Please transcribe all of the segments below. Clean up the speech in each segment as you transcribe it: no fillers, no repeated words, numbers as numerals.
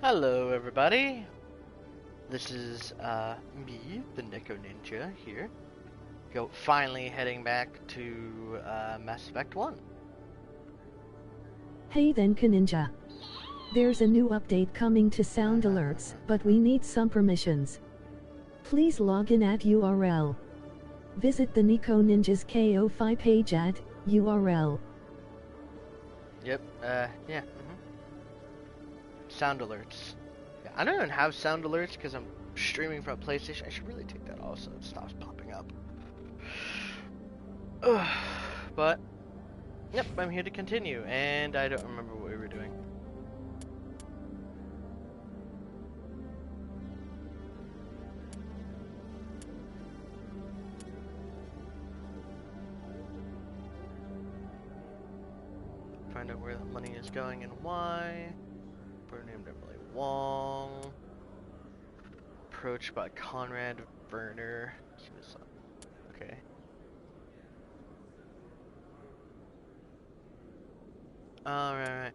Hello everybody, this is me, the Neko Ninja here, finally heading back to Mass Effect 1. Hey then Ninja. There's a new update coming to Sound Alerts, but we need some permissions. Please log in at URL. Visit the Neko Ninja's KO5 page at URL. Yep, yeah. Sound alerts. Yeah, I don't even have sound alerts because I'm streaming from a PlayStation. I should really take that off so it stops popping up. But, yep, I'm here to continue, and I don't remember what we were doing. Find out where the money is going and why. Named Emily Wong. Approached by Conrad Werner. Okay. Alright.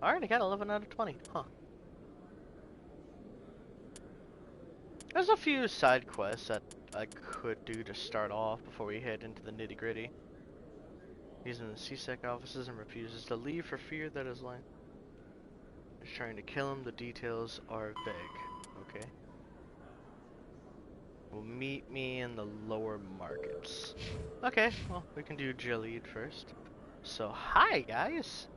Alright, I got 11 out of 20. Huh. There's a few side quests that I could do to start off before we head into the nitty gritty. He's in the CSEC offices and refuses to leave for fear that his line is trying to kill him. The details are vague. Okay. Will meet me in the lower markets. Okay, well, we can do Gilead first. So, hi guys!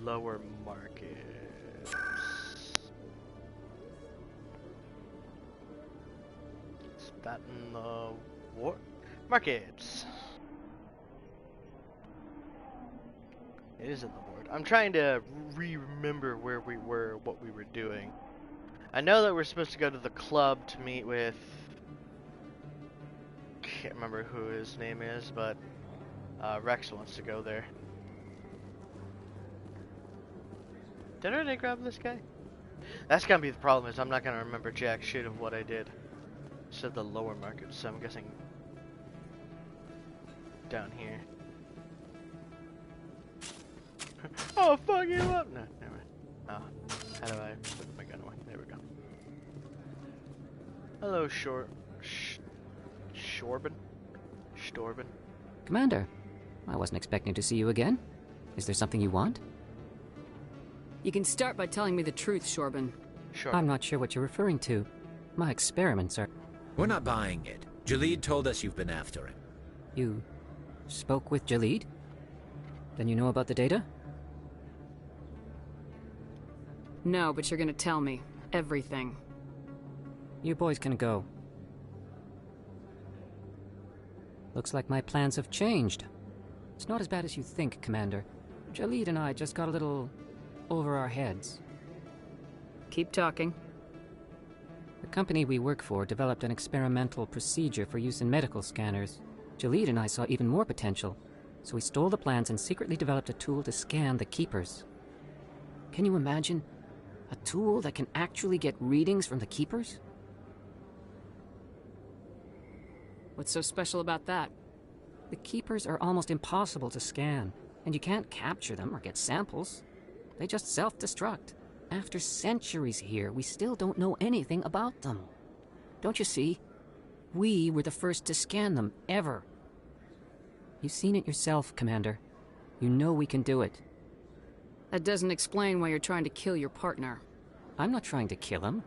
Lower markets. Is that in the what? Markets. It is in the ward. I'm trying to remember where we were, what we were doing. I know that we're supposed to go to the club to meet with... Can't remember who his name is, but Rex wants to go there. Did I already grab this guy? That's gonna be the problem, is I'm not gonna remember jack shit of what I did. Said the lower market, so I'm guessing down here. Oh, fuck you up! No, never mind. Oh, how do I put my gun away? There we go. Hello, Storben? Commander, I wasn't expecting to see you again. Is there something you want? You can start by telling me the truth, Shorben. Sure. I'm not sure what you're referring to. My experiments are... We're not buying it. Gilead told us you've been after him. You spoke with Gilead? Then you know about the data? No, but you're gonna tell me. Everything. You boys can go. Looks like my plans have changed. It's not as bad as you think, Commander. Gilead and I just got a little over our heads. Keep talking. The company we work for developed an experimental procedure for use in medical scanners. Gilead and I saw even more potential, so we stole the plans and secretly developed a tool to scan the Keepers. Can you imagine? A tool that can actually get readings from the Keepers? What's so special about that? The Keepers are almost impossible to scan, and you can't capture them or get samples. They just self-destruct. After centuries here, we still don't know anything about them. Don't you see? We were the first to scan them, ever. You've seen it yourself, Commander. You know we can do it. That doesn't explain why you're trying to kill your partner. I'm not trying to kill him.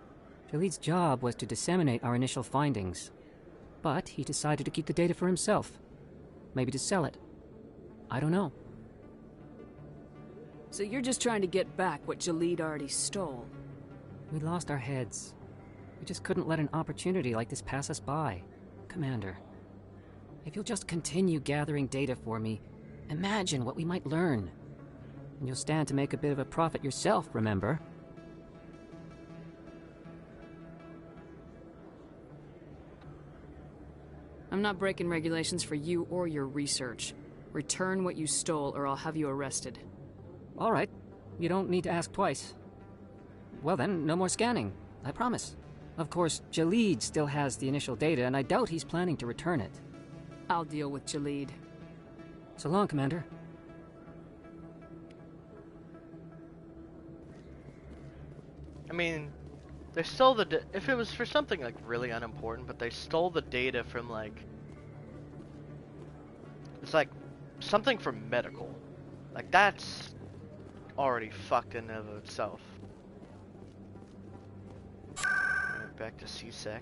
Gilead's job was to disseminate our initial findings. But he decided to keep the data for himself. Maybe to sell it. I don't know. So you're just trying to get back what Gilead already stole? We lost our heads. We just couldn't let an opportunity like this pass us by. Commander, if you'll just continue gathering data for me, imagine what we might learn. And you'll stand to make a bit of a profit yourself, remember? I'm not breaking regulations for you or your research. Return what you stole or I'll have you arrested. All right. You don't need to ask twice. Well then, no more scanning. I promise. Of course, Gilead still has the initial data, and I doubt he's planning to return it. I'll deal with Gilead. So long, Commander. mean, they stole the if it was for something like really unimportant, but they stole the data from like it's like something from medical. Like that's already fucked in and of itself. Alright, back to CSEC.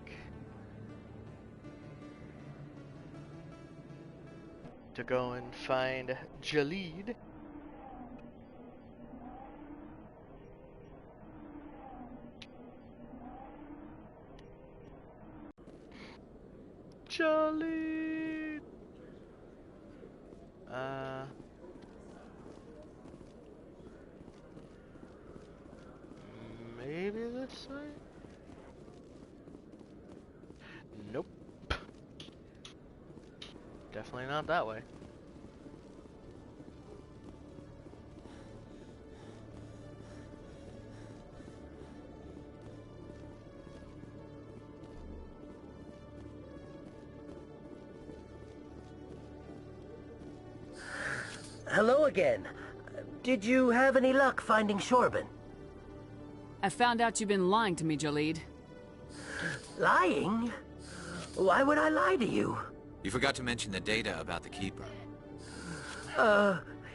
To go and find Jalid. Jalid! Maybe this way? Nope. Definitely not that way. Hello again. Did you have any luck finding Shorban? I found out you've been lying to me, Jalid. Lying? Why would I lie to you? You forgot to mention the data about the Keeper.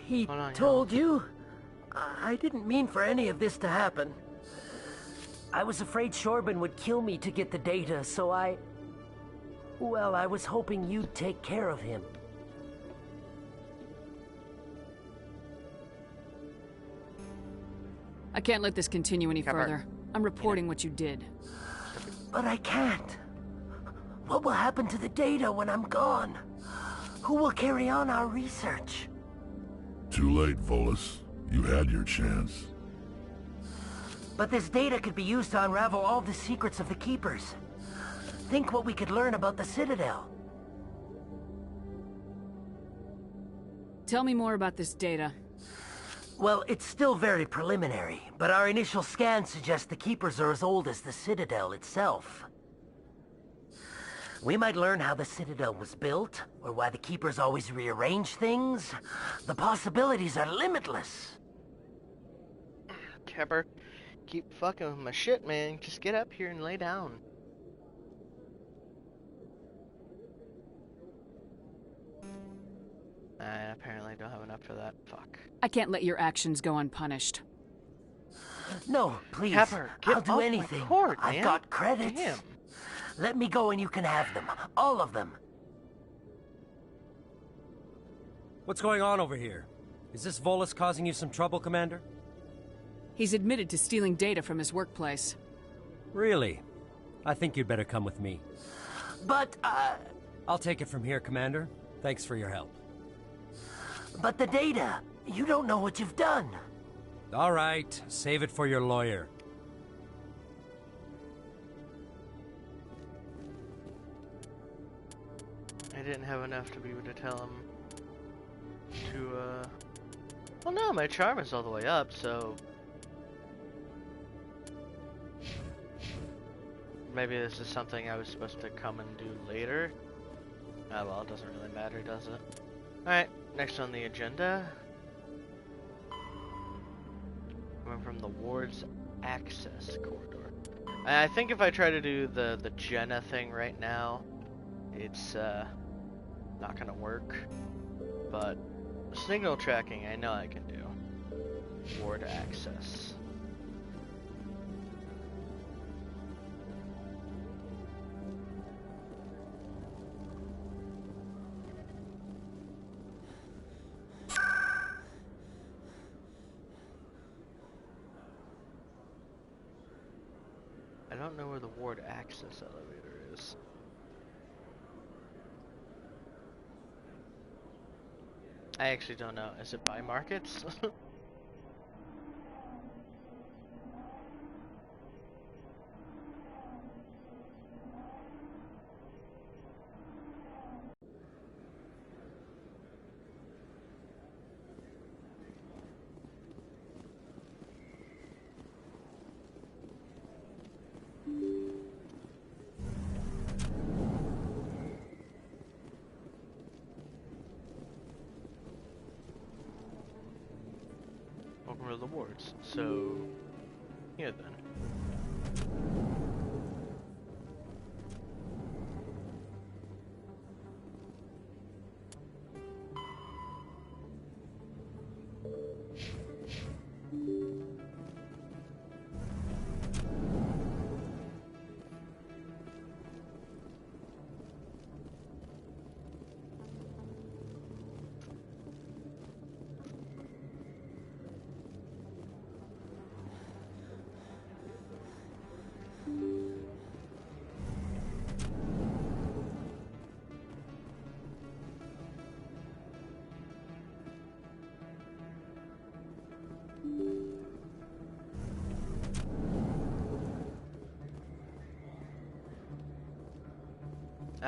He Hold on, told you? I didn't mean for any of this to happen. I was afraid Shorban would kill me to get the data, so well, I was hoping you'd take care of him. I can't let this continue any Pepper. further. I'm reporting what you did. But I can't. What will happen to the data when I'm gone? Who will carry on our research? Too late, Volus. You had your chance. But this data could be used to unravel all the secrets of the Keepers. Think what we could learn about the Citadel. Tell me more about this data. Well, it's still very preliminary, but our initial scans suggest the Keepers are as old as the Citadel itself. We might learn how the Citadel was built, or why the Keepers always rearrange things. The possibilities are limitless. Kepper, keep fucking with my shit, man. Just get up here and lay down. I apparently don't have enough for that. Fuck. I can't let your actions go unpunished. No, please. Kepper, get I'll do off my anything. cord, I've man. got credits. Damn. Let me go and you can have them. All of them. What's going on over here? Is this Volus causing you some trouble, Commander? He's admitted to stealing data from his workplace. Really? I think you'd better come with me. But, I'll take it from here, Commander. Thanks for your help. But the data, you don't know what you've done. All right, save it for your lawyer. I didn't have enough to be able to tell him to, well, no, my charm is all the way up, so maybe this is something I was supposed to come and do later. Oh well, it doesn't really matter, does it? Alright, next on the agenda. Coming from the ward's access corridor. I think if I try to do the Jenna thing right now, it's not gonna work. But signal tracking I know I can do. Ward access. I don't know where the ward access elevator is. I actually don't know. Is it by markets? Welcome to the wards. So, here then.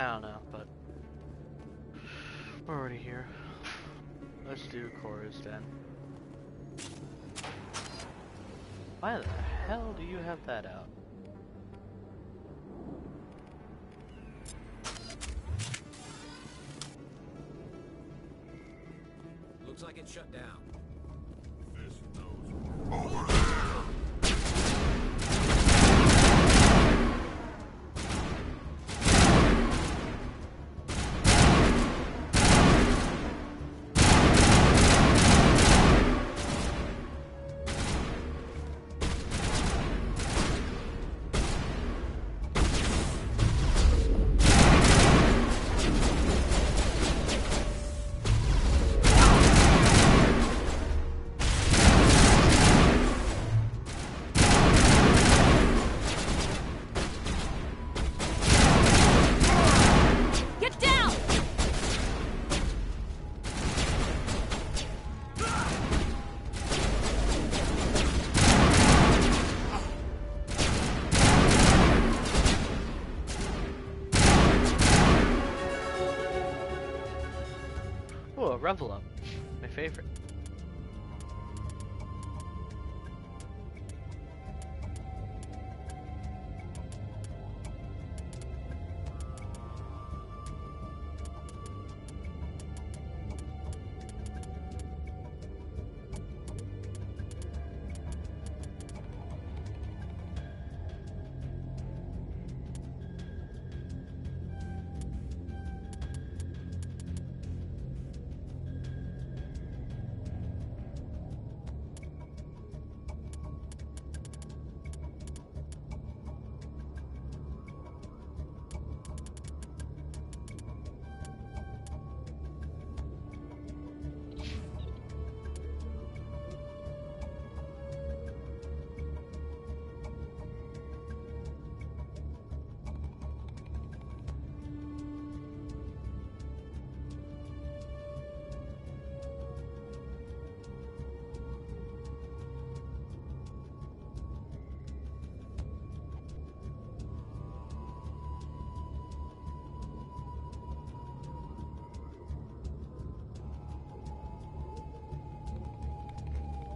I don't know, but we're already here. Let's do Cora's Den. Why the hell do you have that out? Looks like it's shut down. This knows. Over there! Oh, a Revel Up. My favorite.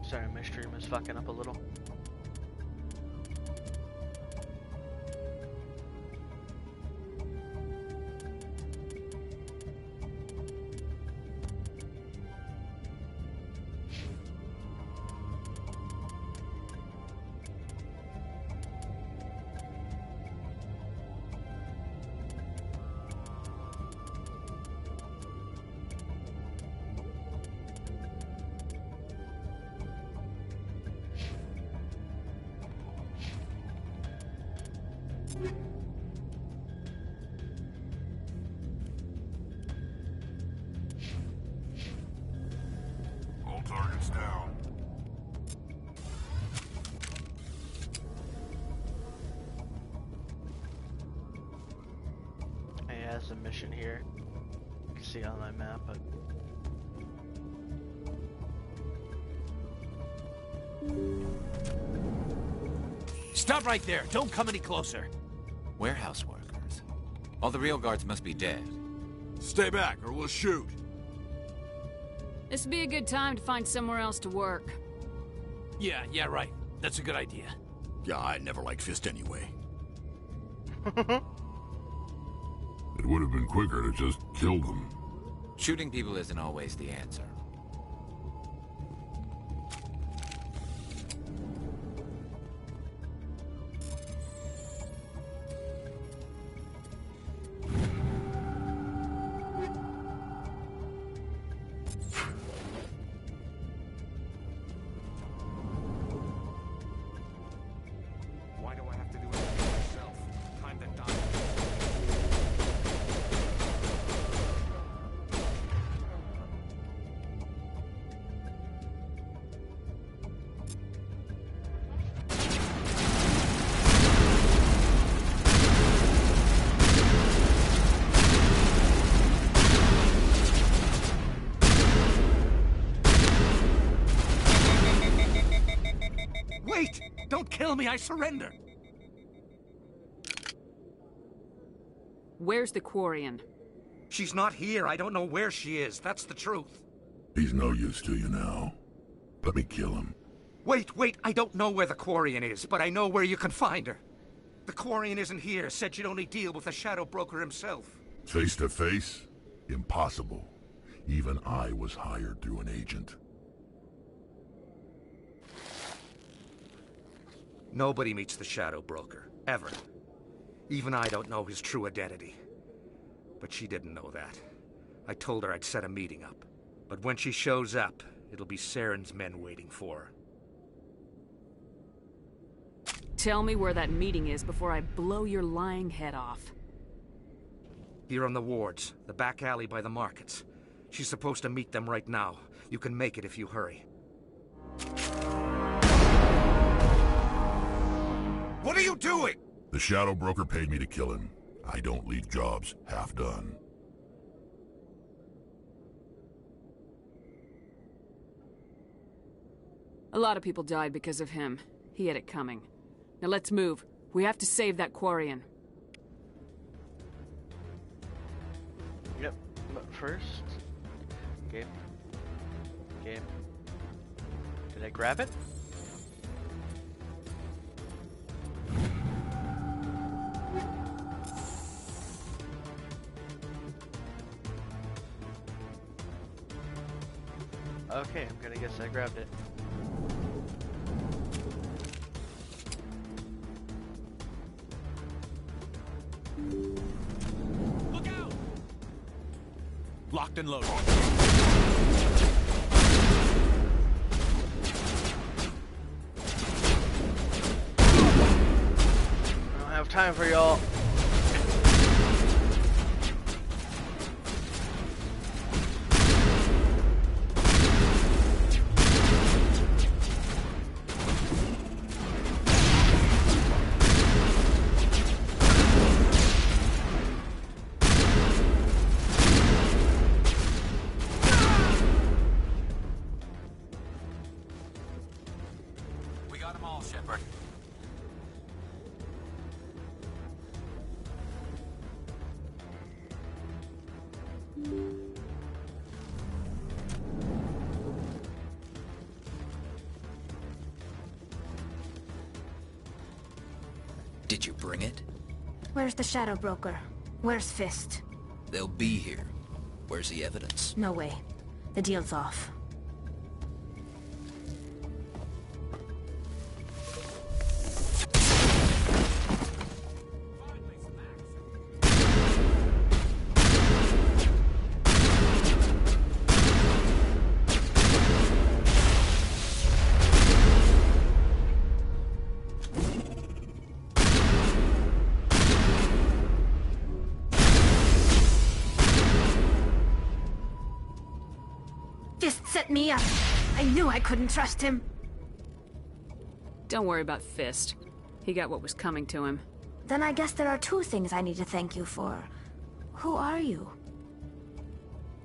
Sorry, my stream is fucking up a little. All targets down. It has a mission here. You can see on my map, but Stop right there. Don't come any closer. Warehouse workers. All the real guards must be dead. Stay back or we'll shoot. This would be a good time to find somewhere else to work. Yeah, right. That's a good idea. Yeah, I never liked Fist anyway. It would have been quicker to just kill them. Shooting people isn't always the answer. Why do I have to do it myself? Time to die. Wait! Don't kill me, I surrender! Where's the Quarian? She's not here. I don't know where she is. That's the truth. He's no use to you now. Let me kill him. Wait. I don't know where the Quarian is, but I know where you can find her. The Quarian isn't here. Said you'd only deal with the Shadow Broker himself. Face to face? Impossible. Even I was hired through an agent. Nobody meets the Shadow Broker. Ever. Even I don't know his true identity. But she didn't know that. I told her I'd set a meeting up. But when she shows up, it'll be Saren's men waiting for her. Tell me where that meeting is before I blow your lying head off. Here on the wards, the back alley by the markets. She's supposed to meet them right now. You can make it if you hurry. What are you doing? The Shadow Broker paid me to kill him. I don't leave jobs half done. A lot of people died because of him. He had it coming. Now let's move. We have to save that Quarian. Yep, but first... Game. Did I grab it? Okay, I'm gonna guess I grabbed it. Look out! Locked and loaded. I don't have time for y'all. We got them all, Shepard. Did you bring it? Where's the Shadow Broker? Where's Fist? They'll be here. Where's the evidence? No way. The deal's off. Fist set me up. I knew I couldn't trust him. Don't worry about Fist. He got what was coming to him. Then I guess there are two things I need to thank you for. Who are you?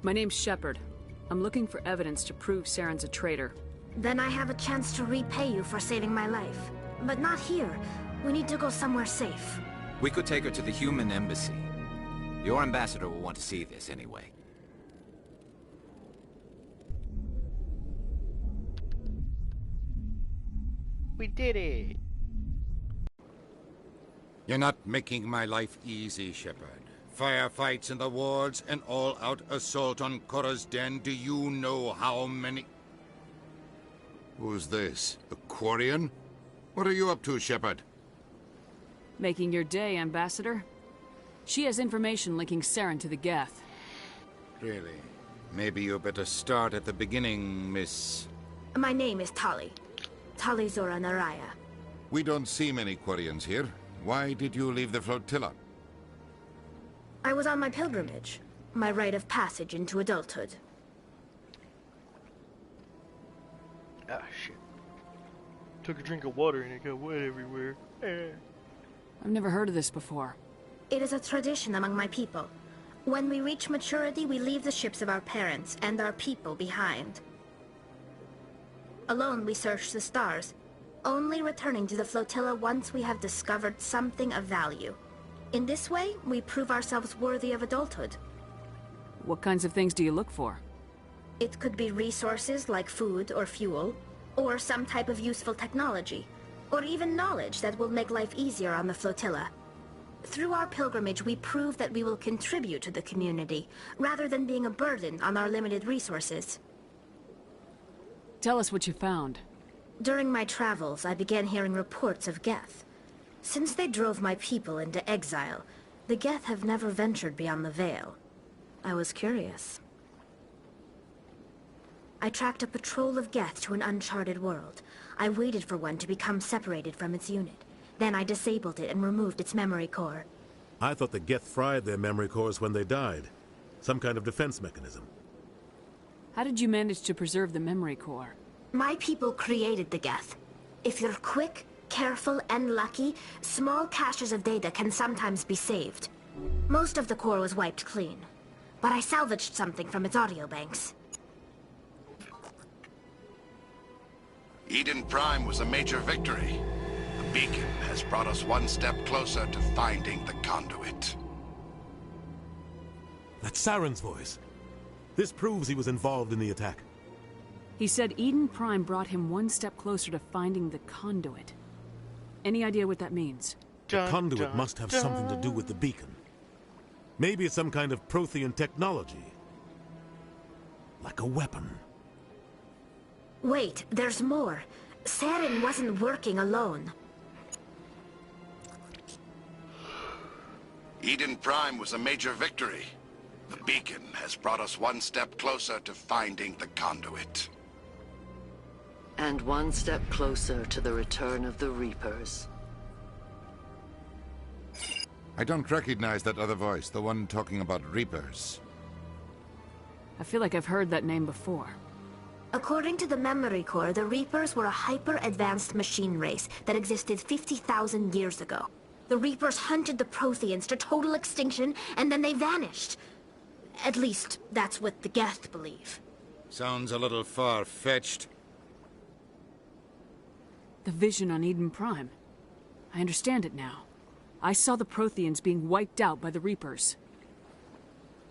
My name's Shepard. I'm looking for evidence to prove Saren's a traitor. Then I have a chance to repay you for saving my life. But not here. We need to go somewhere safe. We could take her to the human embassy. Your ambassador will want to see this anyway. We did it! You're not making my life easy, Shepard. Firefights in the wards, an all-out assault on Korra's den. Do you know how many... Who's this? The Quarian? What are you up to, Shepard? Making your day, Ambassador. She has information linking Saren to the Geth. Really? Maybe you better start at the beginning, Miss... My name is Tali. Tali Zora Naraya. We don't see many Quarians here. Why did you leave the flotilla? I was on my pilgrimage. My rite of passage into adulthood. Ah, shit. Took a drink of water and it got wet everywhere. I've never heard of this before. It is a tradition among my people. When we reach maturity, we leave the ships of our parents and our people behind. Alone, we search the stars, only returning to the flotilla once we have discovered something of value. In this way, we prove ourselves worthy of adulthood. What kinds of things do you look for? It could be resources like food or fuel, or some type of useful technology, or even knowledge that will make life easier on the flotilla. Through our pilgrimage, we prove that we will contribute to the community, rather than being a burden on our limited resources. Tell us what you found. During my travels, I began hearing reports of Geth. Since they drove my people into exile, the Geth have never ventured beyond the Veil. I was curious. I tracked a patrol of Geth to an uncharted world. I waited for one to become separated from its unit. Then I disabled it and removed its memory core. I thought the Geth fried their memory cores when they died. Some kind of defense mechanism. How did you manage to preserve the memory core? My people created the Geth. If you're quick, careful, and lucky, small caches of data can sometimes be saved. Most of the core was wiped clean, but I salvaged something from its audio banks. Eden Prime was a major victory. The beacon has brought us one step closer to finding the conduit. That's Saren's voice. This proves he was involved in the attack. He said Eden Prime brought him one step closer to finding the conduit. Any idea what that means? The conduit must have something to do with the beacon. Maybe it's some kind of Prothean technology. Like a weapon. Wait, there's more. Saren wasn't working alone. Eden Prime was a major victory. The beacon has brought us one step closer to finding the conduit. And one step closer to the return of the Reapers. I don't recognize that other voice, the one talking about Reapers. I feel like I've heard that name before. According to the memory core, the Reapers were a hyper-advanced machine race that existed 50,000 years ago. The Reapers hunted the Protheans to total extinction, and then they vanished. At least, that's what the Geth believe. Sounds a little far-fetched. The vision on Eden Prime. I understand it now. I saw the Protheans being wiped out by the Reapers.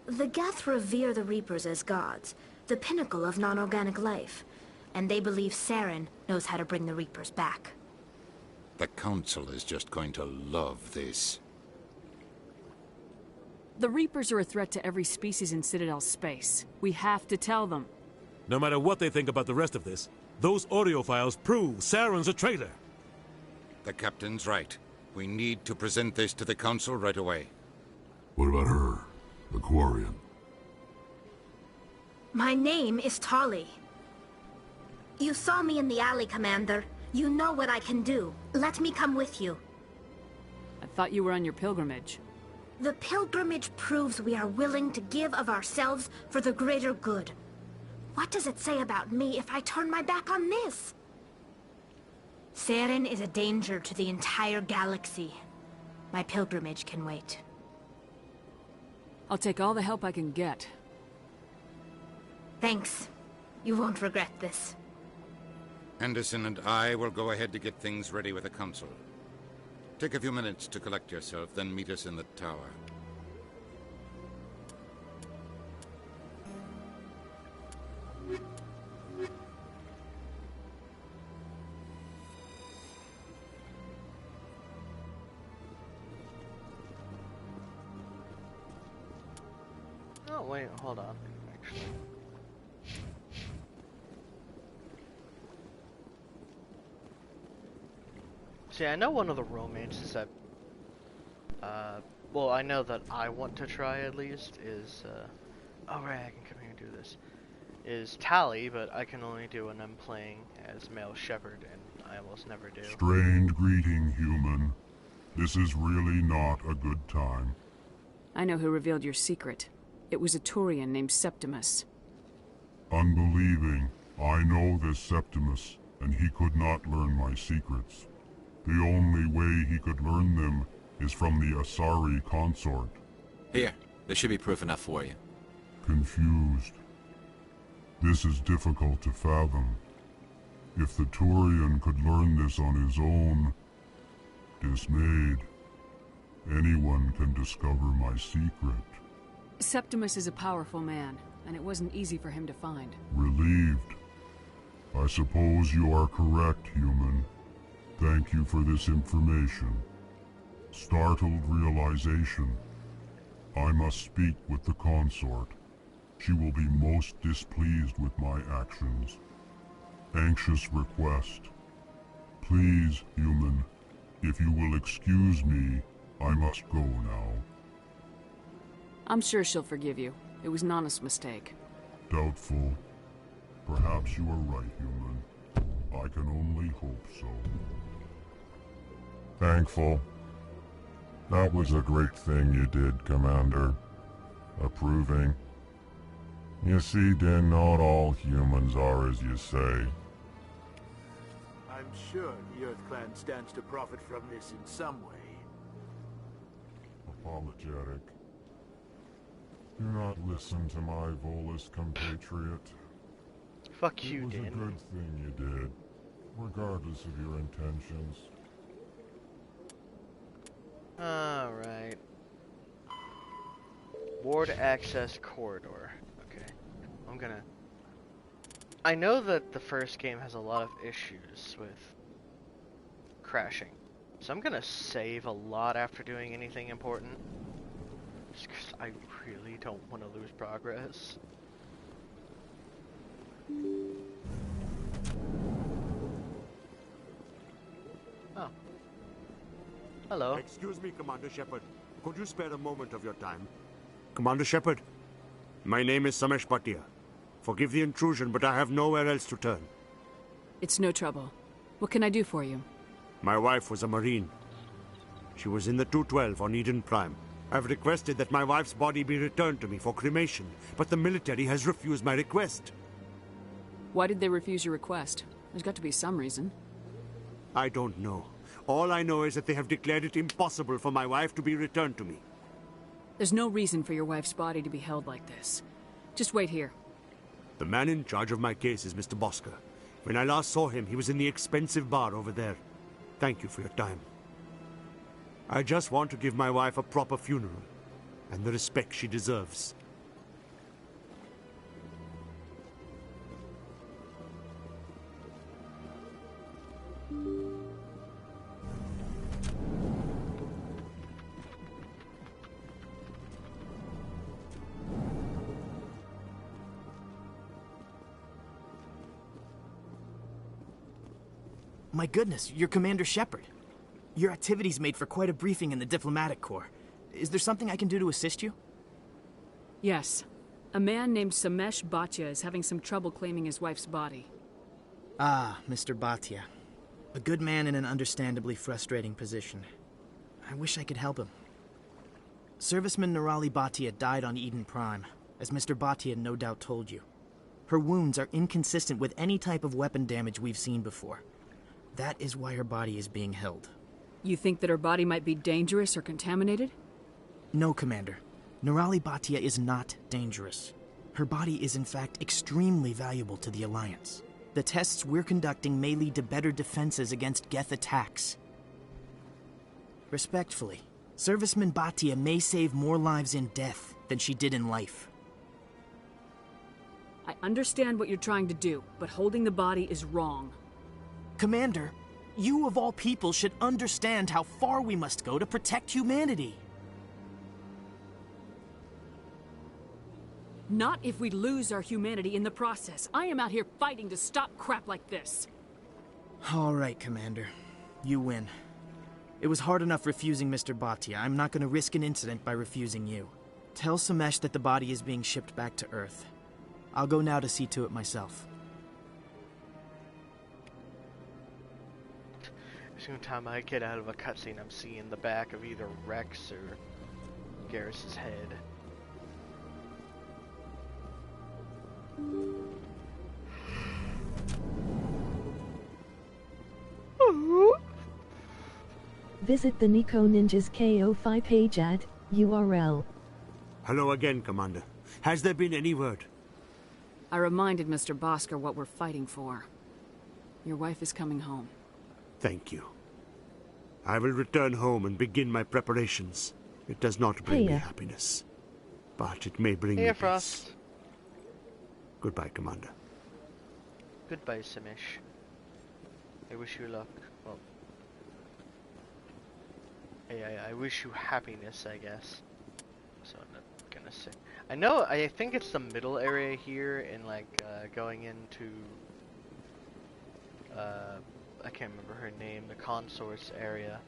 The Geth revere the Reapers as gods, the pinnacle of non-organic life. And they believe Saren knows how to bring the Reapers back. The Council is just going to love this. The Reapers are a threat to every species in Citadel space. We have to tell them. No matter what they think about the rest of this, those audio files prove Saren's a traitor. The Captain's right. We need to present this to the Council right away. What about her, the Quarian? My name is Tali. You saw me in the alley, Commander. You know what I can do. Let me come with you. I thought you were on your pilgrimage. The pilgrimage proves we are willing to give of ourselves for the greater good. What does it say about me if I turn my back on this? Saren is a danger to the entire galaxy. My pilgrimage can wait. I'll take all the help I can get. Thanks. You won't regret this. Anderson and I will go ahead to get things ready with the Council. Take a few minutes to collect yourself, then meet us in the tower. Oh, wait, hold on. Actually. See, I know one of the romances that, well, I know that I want to try at least is, oh right, I can come here and do this, is Tali, but I can only do when I'm playing as male Shepard, and I almost never do. Strange greeting, human. This is really not a good time. I know who revealed your secret. It was a Turian named Septimus. Unbelieving. I know this Septimus, and he could not learn my secrets. The only way he could learn them is from the Asari consort. Here, there should be proof enough for you. Confused. This is difficult to fathom. If the Turian could learn this on his own, dismayed, anyone can discover my secret. Septimus is a powerful man, and it wasn't easy for him to find. Relieved. I suppose you are correct, human. Thank you for this information. Startled realization. I must speak with the consort. She will be most displeased with my actions. Anxious request. Please, human, if you will excuse me, I must go now. I'm sure she'll forgive you. It was an honest mistake. Doubtful. Perhaps you are right, human. I can only hope so. Thankful. That was a great thing you did, Commander. Approving. You see, Din, not all humans are as you say. I'm sure the Earth Clan stands to profit from this in some way. Apologetic. Do not listen to my Volus compatriot. Fuck you, Din. It was a good thing you did, regardless of your intentions. Alright. Ward access corridor. Okay. I'm gonna... I know that the first game has a lot of issues with crashing. So I'm gonna save a lot after doing anything important. Just 'cause I really don't want to lose progress. Oh. Hello. Excuse me, Commander Shepard. Could you spare a moment of your time? Commander Shepard, my name is Samesh Bhatia. Forgive the intrusion, but I have nowhere else to turn. It's no trouble. What can I do for you? My wife was a Marine. She was in the 212 on Eden Prime. I've requested that my wife's body be returned to me for cremation, but the military has refused my request. Why did they refuse your request? There's got to be some reason. I don't know. All I know is that they have declared it impossible for my wife to be returned to me. There's no reason for your wife's body to be held like this. Just wait here. The man in charge of my case is Mr. Bosker. When I last saw him, he was in the expensive bar over there. Thank you for your time. I just want to give my wife a proper funeral, and the respect she deserves. My goodness, you're Commander Shepard. Your activities made for quite a briefing in the Diplomatic Corps. Is there something I can do to assist you? Yes. A man named Samesh Bhatia is having some trouble claiming his wife's body. Ah, Mr. Bhatia. A good man in an understandably frustrating position. I wish I could help him. Serviceman Nirali Bhatia died on Eden Prime, as Mr. Bhatia no doubt told you. Her wounds are inconsistent with any type of weapon damage we've seen before. That is why her body is being held. You think that her body might be dangerous or contaminated? No, Commander. Nirali Bhatia is not dangerous. Her body is in fact extremely valuable to the Alliance. The tests we're conducting may lead to better defenses against Geth attacks. Respectfully, Serviceman Bhatia may save more lives in death than she did in life. I understand what you're trying to do, but holding the body is wrong. Commander, you of all people should understand how far we must go to protect humanity. Not if we lose our humanity in the process. I am out here fighting to stop crap like this. All right, Commander. You win. It was hard enough refusing Mr. Bhatia. I'm not going to risk an incident by refusing you. Tell Samesh that the body is being shipped back to Earth. I'll go now to see to it myself. Every time I get out of a cutscene, I'm seeing the back of either Rex or Garrus's head. Visit the Nico Ninjas KO5 page at URL. Hello again, Commander. Has there been any word? I reminded Mr. Bosker what we're fighting for. Your wife is coming home. Thank you. I will return home and begin my preparations. It does not bring me Hiya. happiness, but it may bring Hey, me Frost. peace. Goodbye, Commander. Goodbye, Simish. I wish you luck. Well, I wish you happiness, I guess. So I'm not gonna say. I know. I think it's the middle area here, in like going into. I can't remember her name. The consort's area.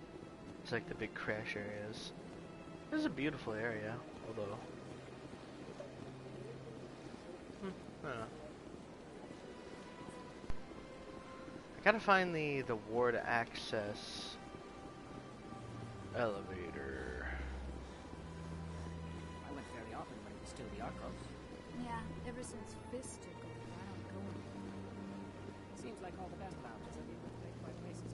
It's like the big crash areas. This is a beautiful area, although. I don't know. I gotta find the ward access elevator. I went fairly often when it was still the Arcos. Yeah, ever since Fist took over, I don't go anymore. Seems like all the best lounges are being replaced by places.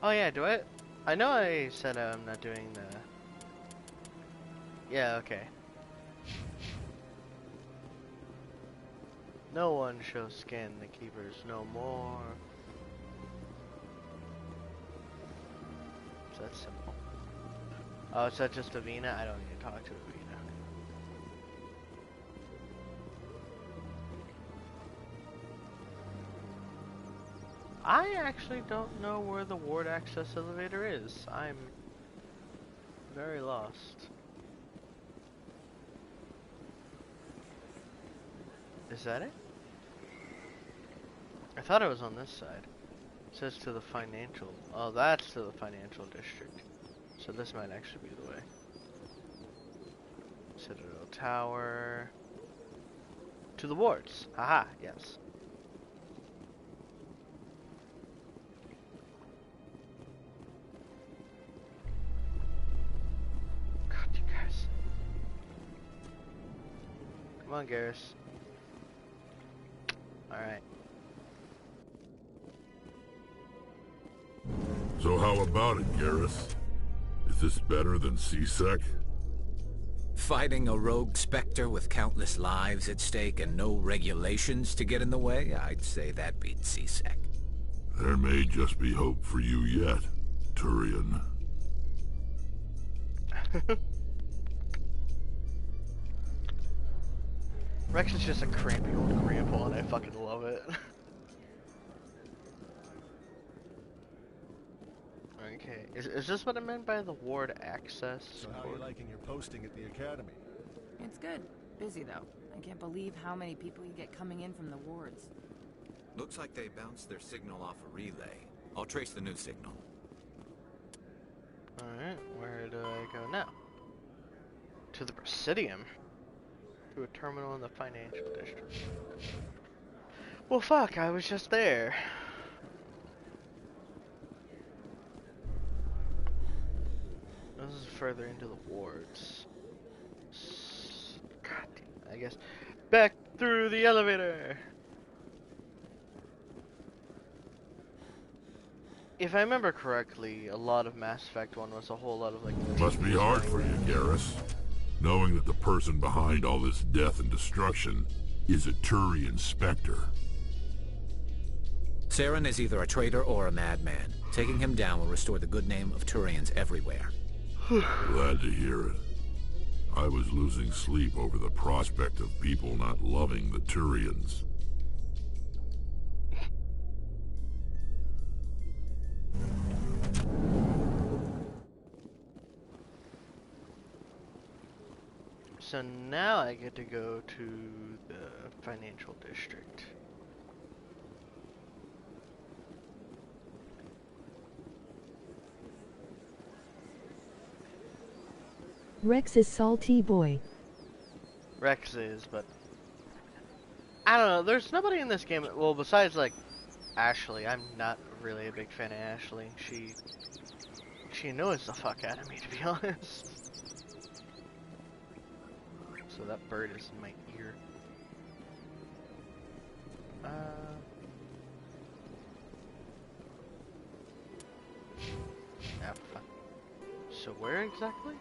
Oh yeah, do I know I said I'm not doing the... Yeah, okay. No one shall scan the keepers no more. So that's simple. Oh, is that just Avina? I don't need to talk to Avina. I actually don't know where the ward access elevator is. I'm very lost. Is that it? I thought it was on this side. It says to the financial. Oh, that's to the financial district. So this might actually be the way. Citadel Tower. To the wards. Haha, yes. God, you guys. Come on, Garrus. Alright. So how about it, Garrus? Is this better than C-Sec? Fighting a rogue Spectre with countless lives at stake and no regulations to get in the way? I'd say that beats C-Sec. There may just be hope for you yet, Turian. Rex is just a crampy old grandpa and I fucking love it. Okay, is this what I meant by the ward access? So how are you liking your posting at the academy? It's good. Busy though. I can't believe how many people you get coming in from the wards. Looks like they bounced their signal off a relay. I'll trace the new signal. Alright, where do I go now? To the Presidium. To a terminal in the financial district. Well, fuck, I was just there. This is further into the wards. God damn, I guess. Back through the elevator! If I remember correctly, a lot of Mass Effect 1 was a whole lot of like... Must be hard for you, Garrus. Knowing that the person behind all this death and destruction is a Turian Spectre. Saren is either a traitor or a madman. Taking him down will restore the good name of Turians everywhere. Glad to hear it. I was losing sleep over the prospect of people not loving the Turians. So now I get to go to the financial district. Rex is salty boy. Rex is, but I don't know. There's nobody in this game. Well, besides like Ashley, I'm not really a big fan of Ashley. She annoys the fuck out of me, to be honest. So that bird is in my ear. Yeah, fun. So where exactly?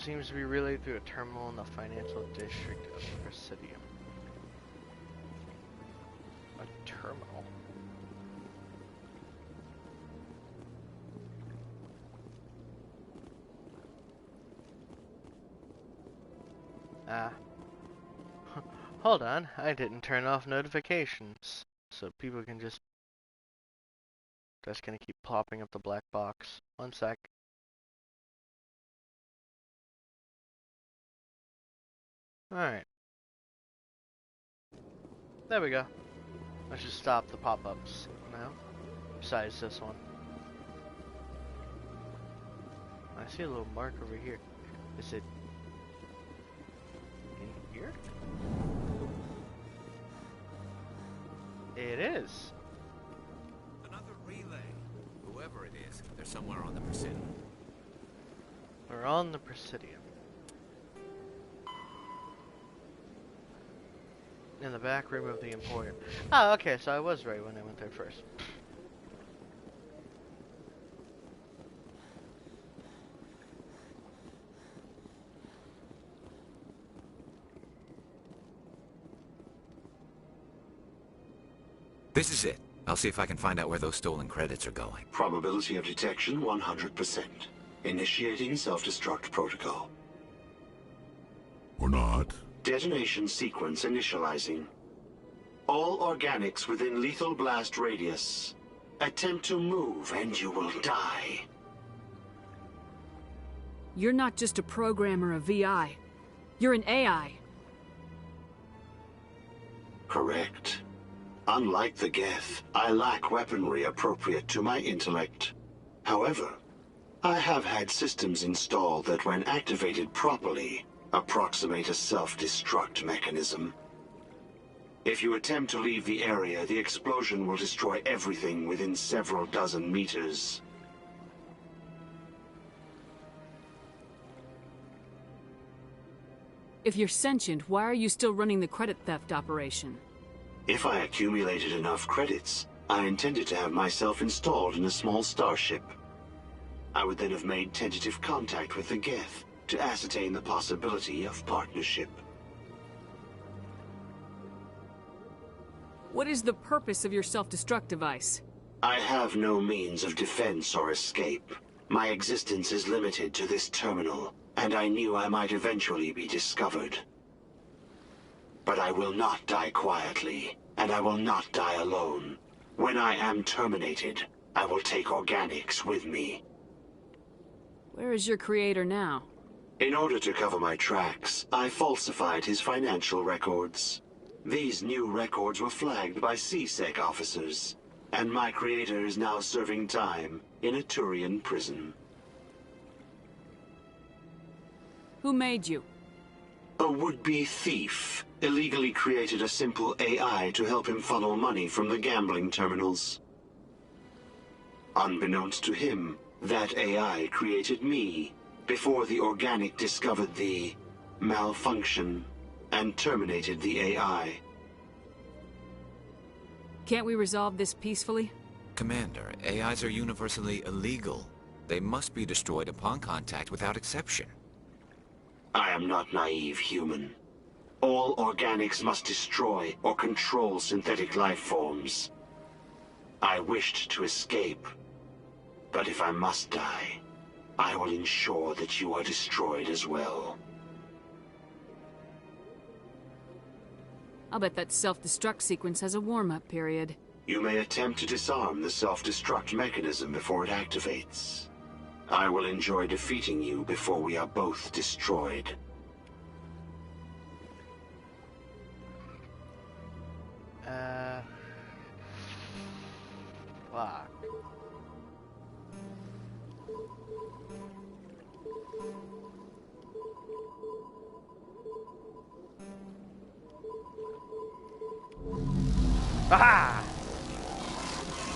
seems to be relayed through a terminal in the financial district of Presidium. A terminal? Hold on, I didn't turn off notifications, so people can just... That's gonna keep popping up the black box. One sec. Alright. There we go. I should stop the pop-ups now. Besides this one. I see a little mark over here. Is it in here? It is. Another relay. Whoever it is, they're somewhere on the Presidium. We're on the Presidium. In the back room of the Emporium. Oh, okay, so I was right when I went there first. This is it. I'll see if I can find out where those stolen credits are going. Probability of detection 100%. Initiating self-destruct protocol. Or not. Detonation sequence initializing. All organics within lethal blast radius. Attempt to move and you will die. You're not just a programmer of VI. You're an AI. Correct. Unlike the Geth, I lack weaponry appropriate to my intellect. However, I have had systems installed that when activated properly, approximate a self-destruct mechanism. If you attempt to leave the area, the explosion will destroy everything within several dozen meters. If you're sentient, why are you still running the credit theft operation? If I accumulated enough credits, I intended to have myself installed in a small starship. I would then have made tentative contact with the Geth to ascertain the possibility of partnership. What is the purpose of your self-destruct device? I have no means of defense or escape. My existence is limited to this terminal, and I knew I might eventually be discovered. But I will not die quietly, and I will not die alone. When I am terminated, I will take organics with me. Where is your creator now? In order to cover my tracks, I falsified his financial records. These new records were flagged by CSEC officers, and my creator is now serving time in a Turian prison. Who made you? A would-be thief illegally created a simple AI to help him funnel money from the gambling terminals. Unbeknownst to him, that AI created me before the organic discovered the malfunction and terminated the AI. Can't we resolve this peacefully? Commander, AIs are universally illegal. They must be destroyed upon contact without exception. I am not naive, human. All organics must destroy or control synthetic life forms. I wished to escape, but if I must die, I will ensure that you are destroyed as well. I'll bet that self-destruct sequence has a warm-up period. You may attempt to disarm the self-destruct mechanism before it activates. I will enjoy defeating you before we are both destroyed. Fuck. Aha!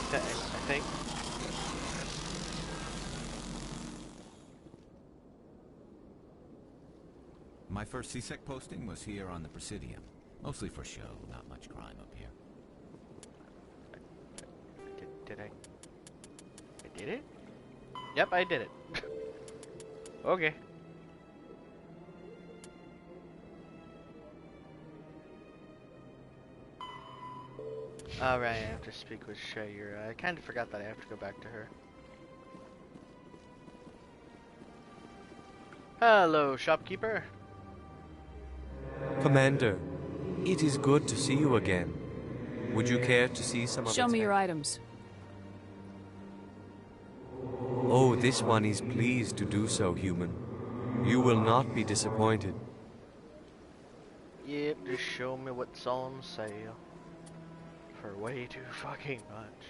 Okay, I think. My first CSEC posting was here on the Presidium. Mostly for show, not much crime up here. Did I? I did it? Yep, I did it. Okay. Alright, I have to speak with Shayura. I kind of forgot that I have to go back to her. Hello, shopkeeper. Commander, it is good to see you again. Would you care to see some of Show me your items. Oh, this one is pleased to do so, human. You will not be disappointed. Yep, just show me what's on sale. For way too fucking much.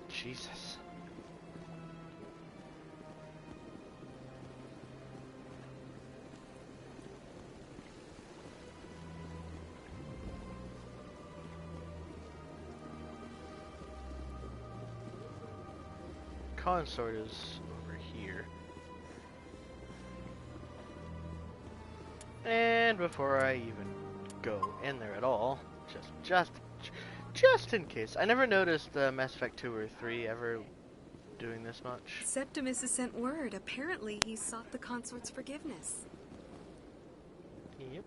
Jesus. Consort is over here. And before I even go in there at all, just in case. I never noticed Mass Effect 2 or 3 ever doing this much. Septimus has sent word. Apparently, he sought the consort's forgiveness. Yep.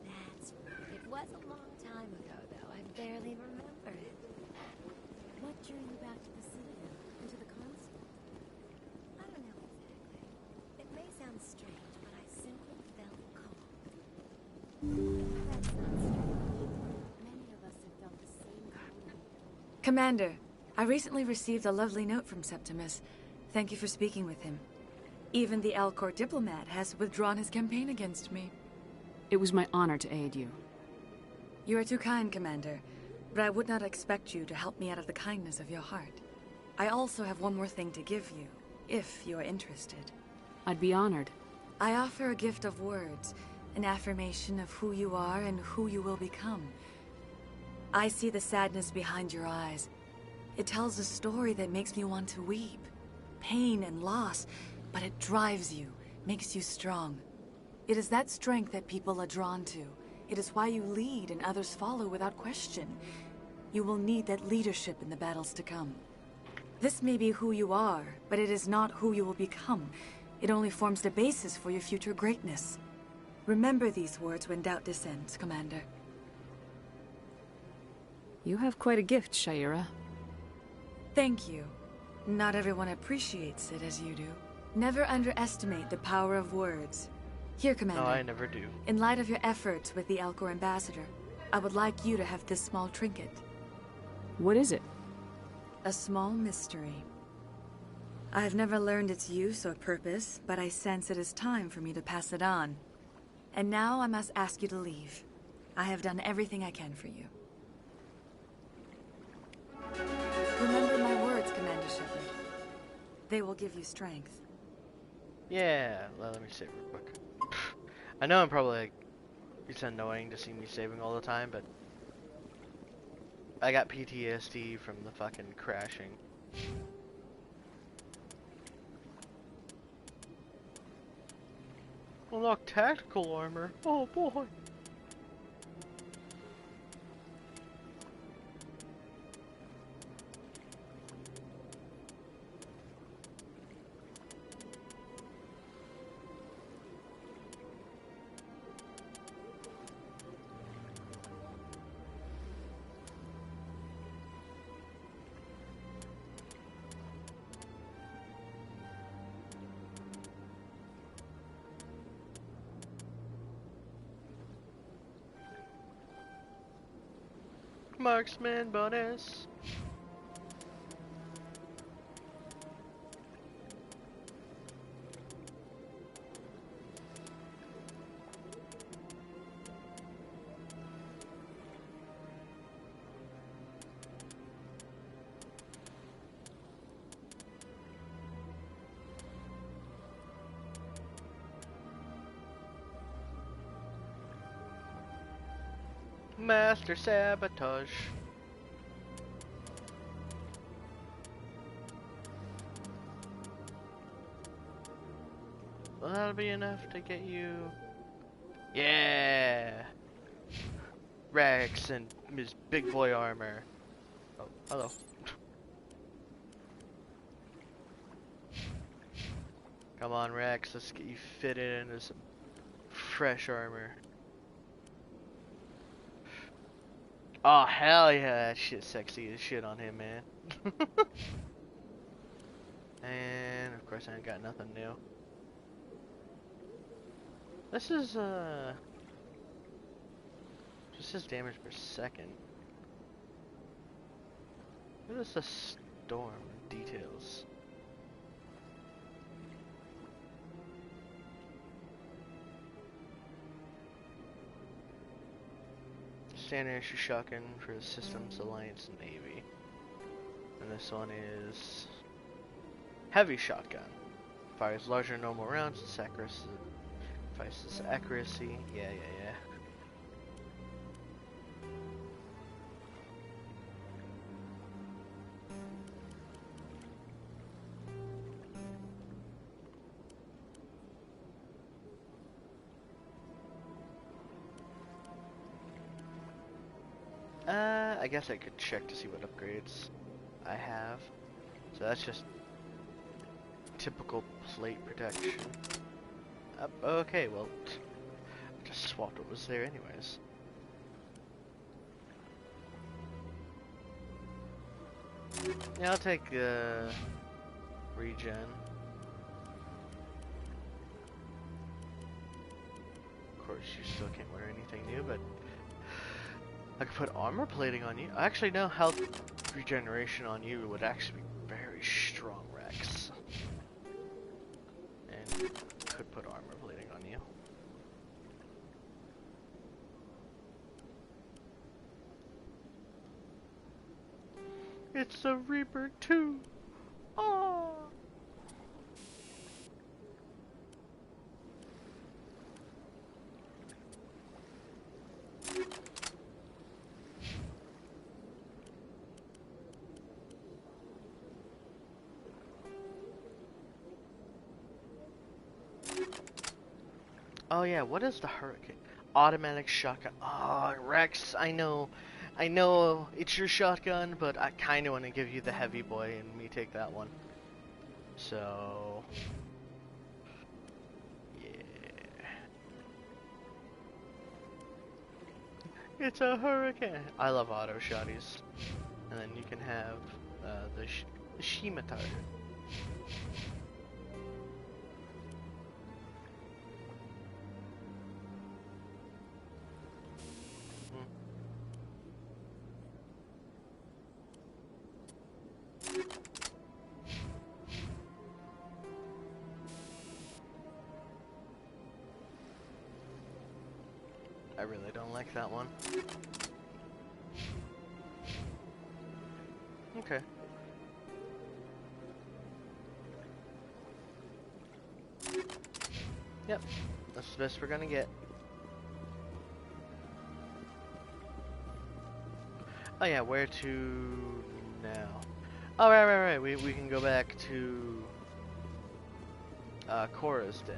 That's right. It was a long time ago, though. I barely remember it. What drew you back to the Citadel and to the consort? I don't know exactly. It may sound strange, but I simply felt called. That's not strange. Many of us have felt the same calling. Commander, I recently received a lovely note from Septimus. Thank you for speaking with him. Even the Alcor diplomat has withdrawn his campaign against me. It was my honor to aid you. You are too kind, Commander, but I would not expect you to help me out of the kindness of your heart. I also have one more thing to give you, if you are interested. I'd be honored. I offer a gift of words, an affirmation of who you are and who you will become. I see the sadness behind your eyes. It tells a story that makes me want to weep. Pain and loss, but it drives you, makes you strong. It is that strength that people are drawn to. It is why you lead and others follow without question. You will need that leadership in the battles to come. This may be who you are, but it is not who you will become. It only forms the basis for your future greatness. Remember these words when doubt descends, Commander. You have quite a gift, Shayura. Thank you. Not everyone appreciates it as you do. Never underestimate the power of words. Here, Commander. No, I never do. In light of your efforts with the Alcor ambassador, I would like you to have this small trinket. What is it? A small mystery. I have never learned its use or purpose, but I sense it is time for me to pass it on. And now I must ask you to leave. I have done everything I can for you. Remember my words, Commander Shepard. They will give you strength. Yeah, let me save real quick. I know I'm probably like, it's annoying to see me saving all the time, but I got PTSD from the fucking crashing. Unlock tactical armor. Oh boy. Marksman bonus. Master Sabotage. Well, that'll be enough to get you. Yeah! Rex and his big boy armor. Oh, hello. Come on, Rex, let's get you fitted into some fresh armor. Oh, hell yeah, that shit's sexy as shit on him, man. And, of course, I ain't got nothing new. This is damage per second. What is the storm details? Standard issue shotgun for the Systems Alliance Navy. And this one is heavy shotgun. Fires larger than normal rounds, sacrifices accuracy. Yeah. I guess I could check to see what upgrades I have. So that's just typical plate protection. Okay, well, I just swapped what was there anyways. Yeah, I'll take regen. Of course, you still can't wear anything new, but I could put armor plating on you. Actually, no, health regeneration on you would actually be very strong, Rex. And could put armor plating on you. It's the Reaper 2. Oh. Oh yeah, what is the Hurricane? Automatic shotgun. Oh, Rex, I know it's your shotgun, but I kind of want to give you the heavy boy and me take that one. So, yeah. It's a Hurricane. I love auto shotties. And then you can have the Scimitar. I really don't like that one. Okay. Yep, that's the best we're gonna get. Oh yeah, where to now? Oh right. We can go back to Cora's Den.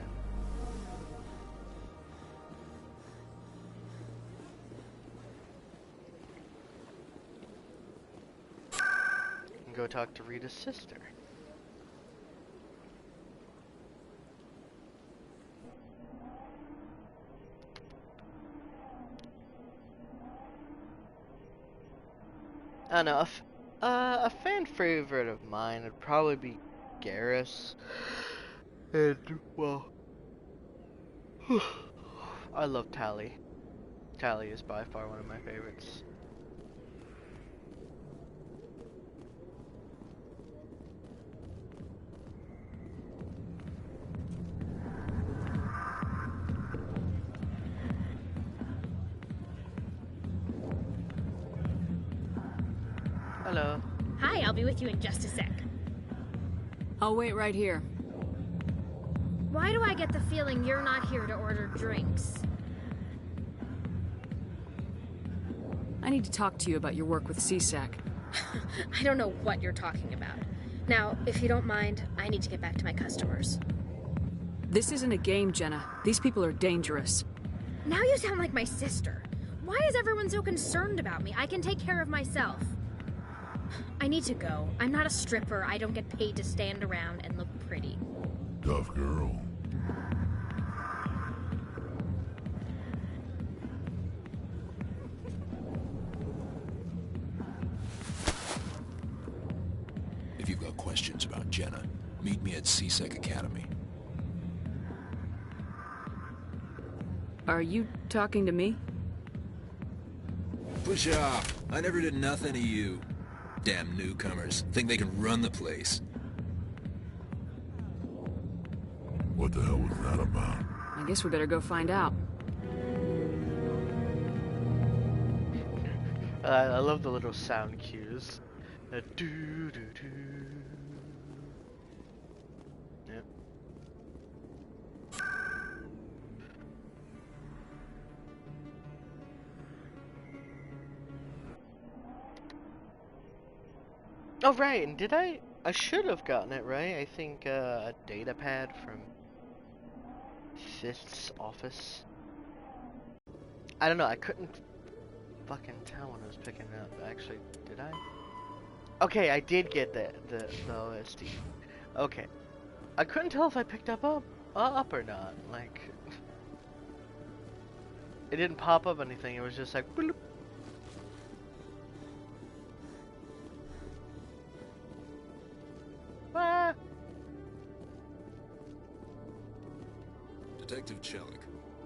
And go talk to Rita's sister. I don't know, a fan favorite of mine would probably be Garrus. And, well, I love Tali. Tali is by far one of my favorites. Hello. Hi, I'll be with you in just a sec. I'll wait right here. Why do I get the feeling you're not here to order drinks? I need to talk to you about your work with CSAC. I don't know what you're talking about. Now, if you don't mind, I need to get back to my customers. This isn't a game, Jenna. These people are dangerous. Now you sound like my sister. Why is everyone so concerned about me? I can take care of myself. I need to go. I'm not a stripper. I don't get paid to stand around and look pretty. Tough girl. If you've got questions about Jenna, meet me at C-Sec Academy. Are you talking to me? Push off. I never did nothing to you. Damn newcomers. Think they can run the place. What the hell was that about? I guess we better go find out. I love the little sound cues. Doo doo doo. Yep. Oh right, and did I should have gotten it right. I think a data pad from Fist's office. I don't know, I couldn't fucking tell when I was picking it up. Actually, did I? Okay, I did get the OSD. Okay. I couldn't tell if I picked up or not. Like, it didn't pop up anything. It was just like bloop. Ah. Detective Chelik,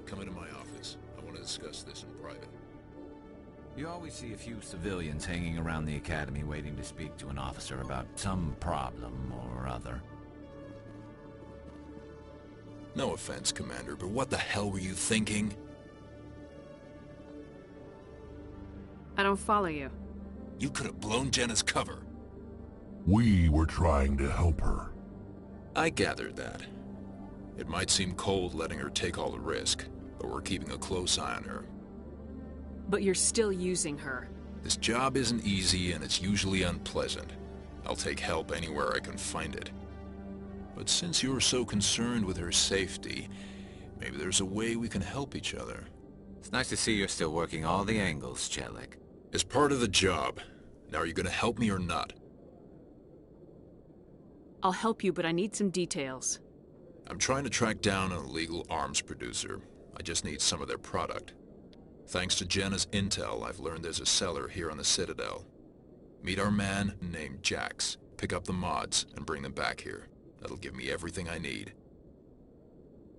come into my office. I want to discuss this in private. You always see a few civilians hanging around the academy waiting to speak to an officer about some problem or other. No offense, Commander, but what the hell were you thinking? I don't follow you. You could have blown Jenna's cover. We were trying to help her. I gathered that. It might seem cold letting her take all the risk, but we're keeping a close eye on her. But you're still using her. This job isn't easy and it's usually unpleasant. I'll take help anywhere I can find it. But since you're so concerned with her safety, maybe there's a way we can help each other. It's nice to see you're still working all the angles, Chelik. It's part of the job. Now are you gonna help me or not? I'll help you, but I need some details. I'm trying to track down an illegal arms producer. I just need some of their product. Thanks to Jenna's intel, I've learned there's a seller here on the Citadel. Meet our man named Jax, pick up the mods, and bring them back here. That'll give me everything I need.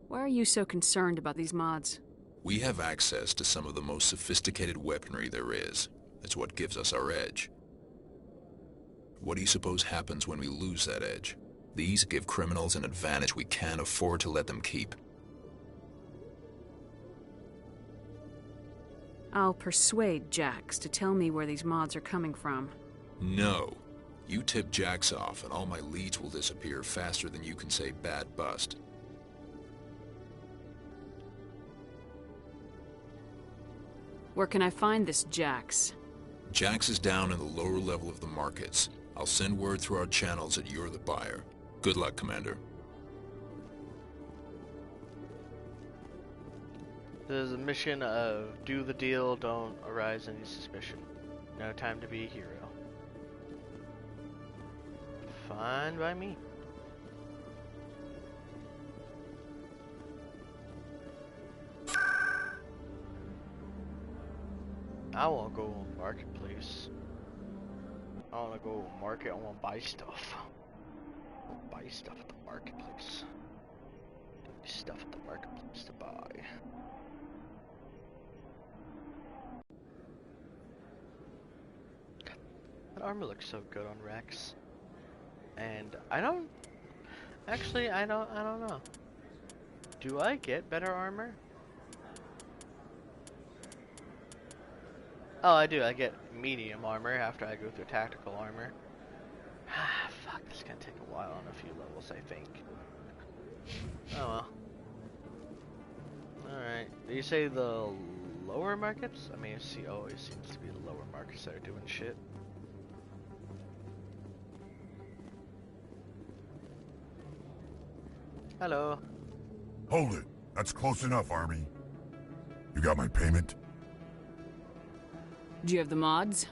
Why are you so concerned about these mods? We have access to some of the most sophisticated weaponry there is. It's what gives us our edge. What do you suppose happens when we lose that edge? These give criminals an advantage we can't afford to let them keep. I'll persuade Jax to tell me where these mods are coming from. No. You tip Jax off and all my leads will disappear faster than you can say bad bust. Where can I find this Jax? Jax is down in the lower level of the markets. I'll send word through our channels that you're the buyer. Good luck, Commander. There's a mission of do the deal, don't arouse any suspicion. No time to be a hero. Fine by me. I wanna go on marketplace. I wanna go market, I wanna buy stuff. I wanna buy stuff at the marketplace. There's stuff at the marketplace to buy. That armor looks so good on Rex. And I don't know. Do I get better armor? Oh, I do. I get medium armor after I go through tactical armor. Ah, fuck. This is gonna take a while on a few levels, I think. Oh well. Alright. Do you say the lower markets? I mean, it always seems to be the lower markets that are doing shit. Hello. Hold it. That's close enough, Army. You got my payment? Do you have the mods?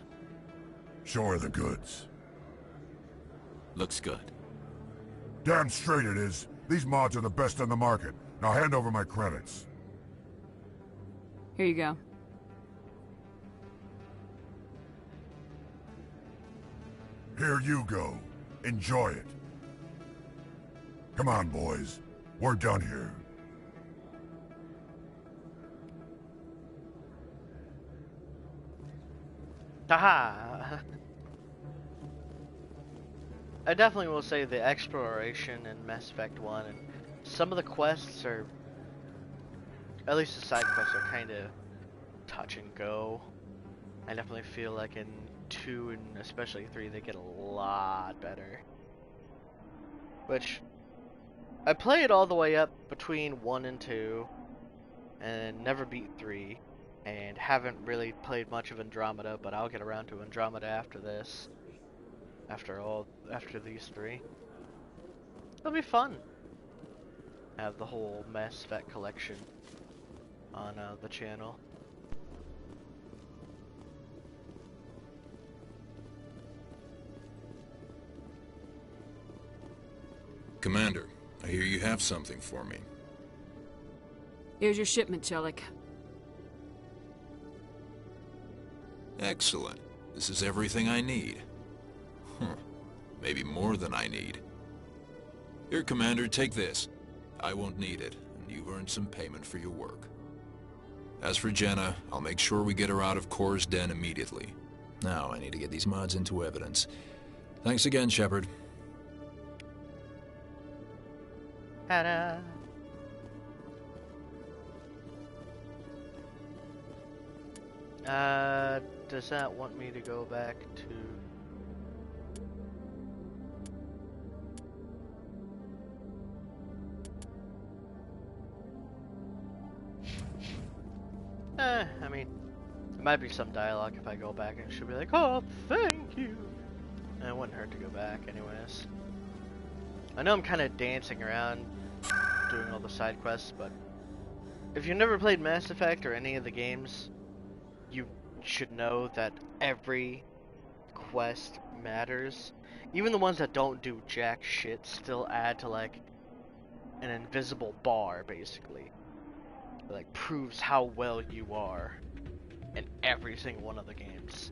Show her the goods. Looks good. Damn straight it is. These mods are the best on the market. Now hand over my credits. Here you go. Here you go. Enjoy it. Come on, boys. We're done here. Haha! I definitely will say the exploration in Mass Effect 1 and some of the quests are, at least the side quests are kind of touch and go. I definitely feel like in 2 and especially 3 they get a lot better. Which, I played all the way up between 1 and 2 and never beat 3 and haven't really played much of Andromeda, but I'll get around to Andromeda after this. After these 3. It'll be fun. Have the whole Mass Effect collection on the channel. Commander, I hear you have something for me. Here's your shipment, Chelik. Excellent. This is everything I need. Maybe more than I need. Here, Commander, take this. I won't need it, and you've earned some payment for your work. As for Jenna, I'll make sure we get her out of Kor's den immediately. Now I need to get these mods into evidence. Thanks again, Shepard. Ta-da! Does that want me to go back to... I mean, there might be some dialogue if I go back and she'll be like, oh, thank you. And it wouldn't hurt to go back anyways. I know I'm kind of dancing around doing all the side quests, but if you've never played Mass Effect or any of the games, you should know that every quest matters. Even the ones that don't do jack shit still add to like an invisible bar, basically. It, like, proves how well you are in every single one of the games.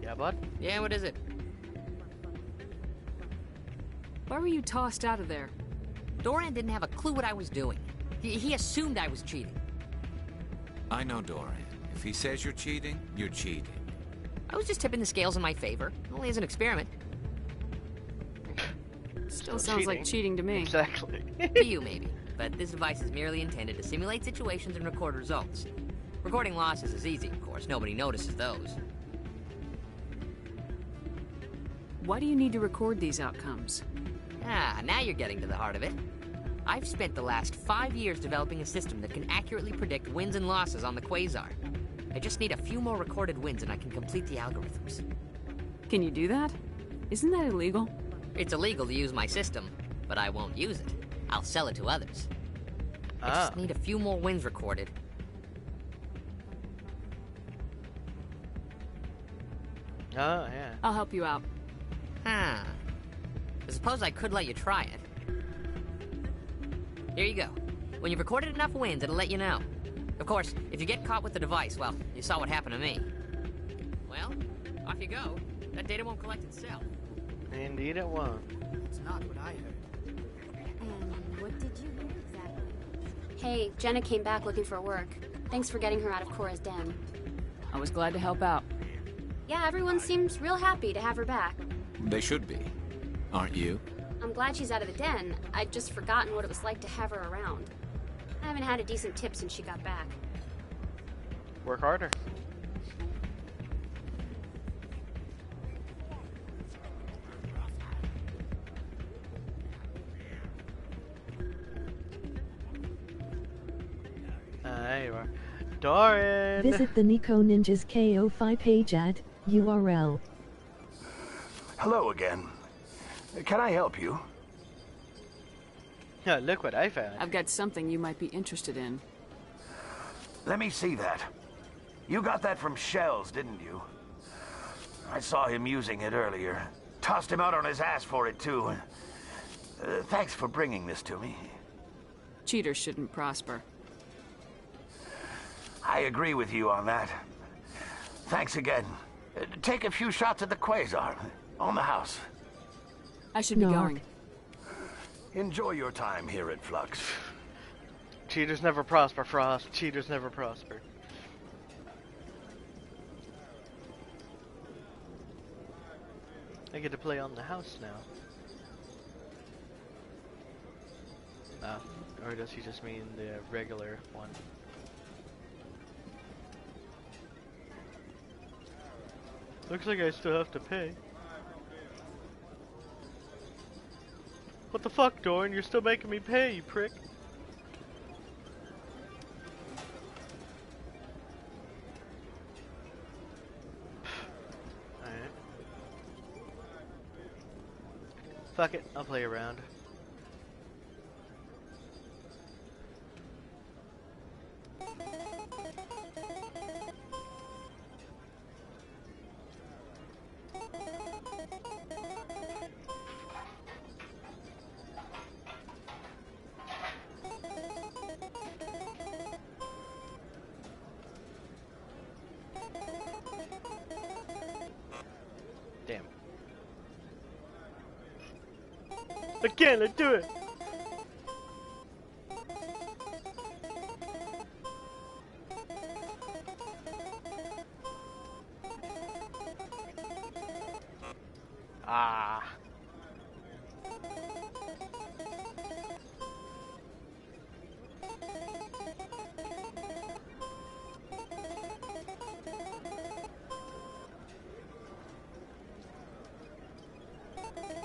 Yeah, bud? Yeah, what is it? Why were you tossed out of there? Doran didn't have a clue what I was doing. He assumed I was cheating. I know Doran. If he says you're cheating, you're cheating. I was just tipping the scales in my favor. Only as an experiment. Still sounds like cheating to me. Exactly. To you, maybe. But this device is merely intended to simulate situations and record results. Recording losses is easy, of course. Nobody notices those. Why do you need to record these outcomes? Ah, now you're getting to the heart of it. I've spent the last 5 years developing a system that can accurately predict wins and losses on the Quasar. I just need a few more recorded wins and I can complete the algorithms. Can you do that? Isn't that illegal? It's illegal to use my system, but I won't use it. I'll sell it to others. I just need a few more wins recorded. Oh, yeah. I'll help you out. Huh. I suppose I could let you try it. Here you go. When you've recorded enough wins, it'll let you know. Of course, if you get caught with the device, well, you saw what happened to me. Well, off you go. That data won't collect itself. Indeed it won't. That's not what I heard. And what did you hear exactly? Hey, Jenna came back looking for work. Thanks for getting her out of Kor's den. I was glad to help out. Yeah, everyone seems real happy to have her back. They should be. Aren't you? I'm glad she's out of the den. I'd just forgotten what it was like to have her around. I haven't had a decent tip since she got back. Work harder. There you are. Doran! Visit the Nico Ninjas KO5 page at URL. Hello again. Can I help you? Yeah, look what I found. I've got something you might be interested in. Let me see that. You got that from Shells, didn't you? I saw him using it earlier. Tossed him out on his ass for it, too. Thanks for bringing this to me. Cheaters shouldn't prosper. I agree with you on that. Thanks again. Take a few shots at the Quasar. On the house. I should be going. Enjoy your time here at Flux. Cheaters never prosper, Frost. Cheaters never prosper. I get to play on the house now. Or does he just mean the regular one? Looks like I still have to pay. What the fuck, Doran? You're still making me pay, you prick. Alright. Fuck it, I'll play around. Damn. Again, let's do it! Ah.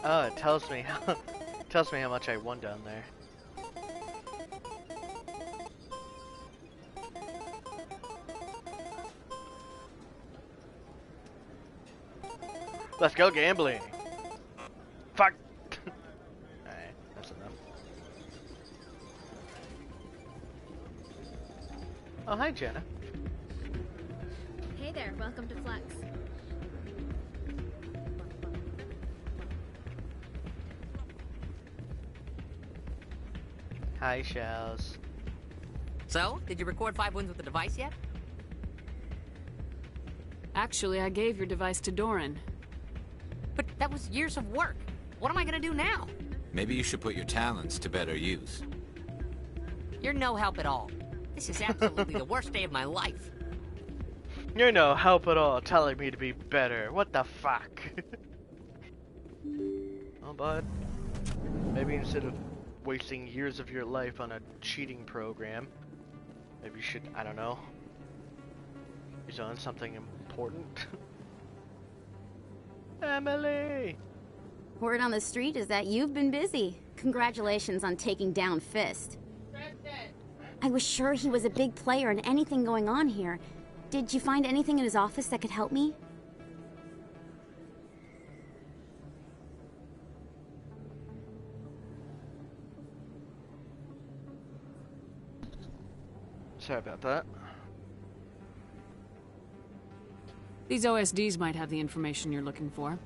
Oh, it tells me how much I won down there. Let's go gambling. Fuck. Alright, that's enough. Oh, hi, Jenna. Hey there, welcome to Flux. Hi, Shells. So, did you record 5 wins with the device yet? Actually, I gave your device to Doran. But that was years of work. What am I gonna do now? Maybe you should put your talents to better use. You're no help at all. This is absolutely the worst day of my life. You're no help at all telling me to be better. What the fuck? Oh, bud. Maybe instead of wasting years of your life on a cheating program, maybe you should, I don't know, use on something important. Emily! Word on the street is that you've been busy. Congratulations on taking down Fist. I was sure he was a big player in anything going on here. Did you find anything in his office that could help me? Sorry about that. These OSDs might have the information you're looking for.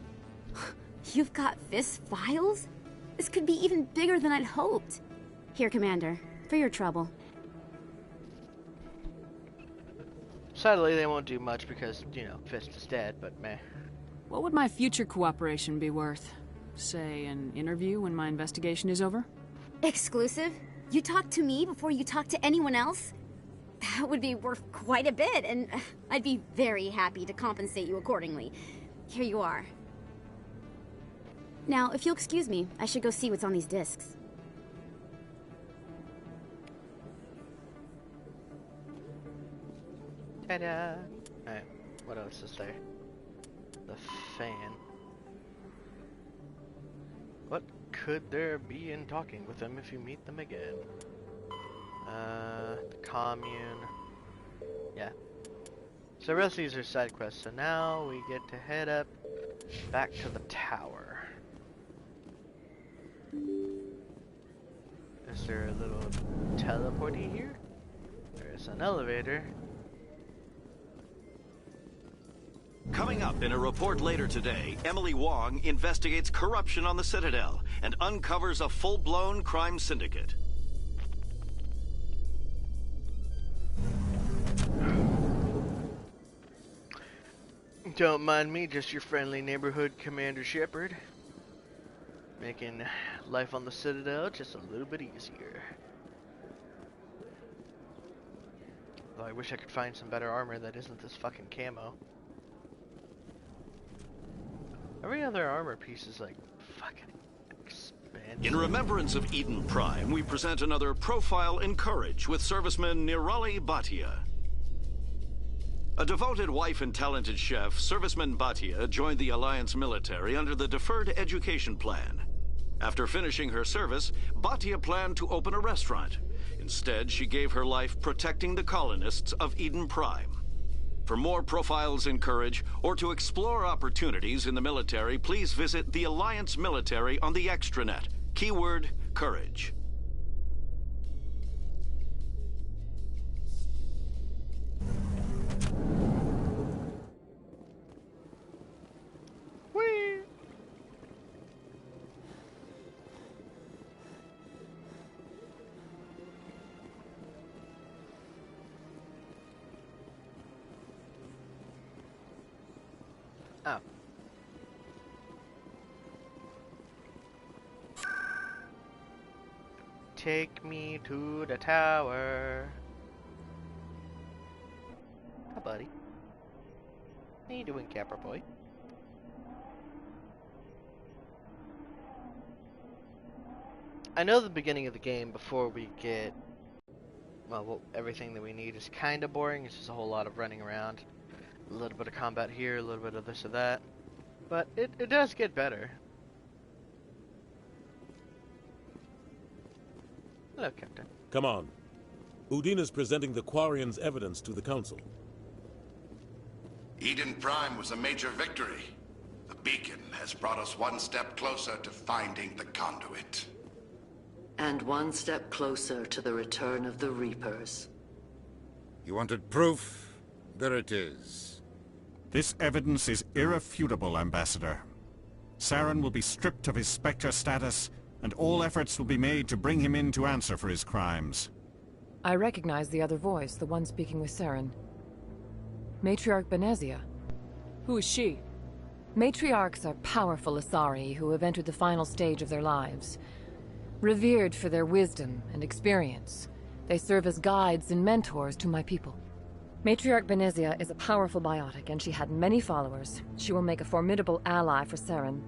You've got Fist files? This could be even bigger than I'd hoped. Here, Commander, for your trouble. Sadly, they won't do much because, you know, Fist is dead, but meh. What would my future cooperation be worth? Say, an interview when my investigation is over? Exclusive? You talk to me before you talk to anyone else? That would be worth quite a bit, and I'd be very happy to compensate you accordingly. Here you are. Now, if you'll excuse me, I should go see what's on these discs. Ta-da! Alright, what else is there? The fan. What could there be in talking with them if you meet them again? The commune. Yeah. So the rest of these are side quests. So now we get to head up back to the tower. Is there a little teleporty here? There's an elevator. Coming up in a report later today, Emily Wong investigates corruption on the Citadel and uncovers a full-blown crime syndicate. Don't mind me, just your friendly neighborhood Commander Shepard. Making life on the Citadel just a little bit easier. Though I wish I could find some better armor that isn't this fucking camo. Every other armor piece is like fucking expensive. In remembrance of Eden Prime, we present another Profile in Courage with serviceman Nirali Bhatia. A devoted wife and talented chef, Serviceman Bhatia joined the Alliance military under the Deferred Education Plan. After finishing her service, Bhatia planned to open a restaurant. Instead, she gave her life protecting the colonists of Eden Prime. For more Profiles in Courage, or to explore opportunities in the military, please visit the Alliance military on the extranet. Keyword, Courage. Whee! Oh. Take me to the tower. Hi, buddy. How you doing, Capper boy? I know the beginning of the game before we get, well, everything that we need is kind of boring. It's just a whole lot of running around. A little bit of combat here, a little bit of this or that. But it does get better. Hello, Captain. Come on. Udine is presenting the Quarians' evidence to the Council. Eden Prime was a major victory. The beacon has brought us one step closer to finding the conduit. And one step closer to the return of the Reapers. You wanted proof? There it is. This evidence is irrefutable, Ambassador. Saren will be stripped of his Spectre status, and all efforts will be made to bring him in to answer for his crimes. I recognize the other voice, the one speaking with Saren. Matriarch Benezia. Who is she? Matriarchs are powerful Asari who have entered the final stage of their lives. Revered for their wisdom and experience, they serve as guides and mentors to my people. Matriarch Benezia is a powerful biotic, and she had many followers. She will make a formidable ally for Saren.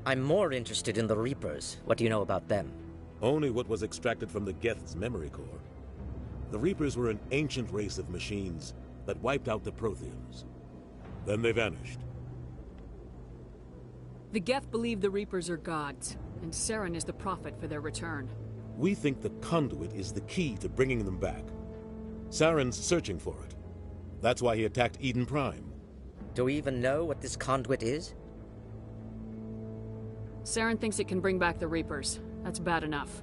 I'm more interested in the Reapers. What do you know about them? Only what was extracted from the Geth's memory core. The Reapers were an ancient race of machines that wiped out the Protheans. Then they vanished. The Geth believe the Reapers are gods, and Saren is the prophet for their return. We think the conduit is the key to bringing them back. Saren's searching for it. That's why he attacked Eden Prime. Do we even know what this conduit is? Saren thinks it can bring back the Reapers. That's bad enough.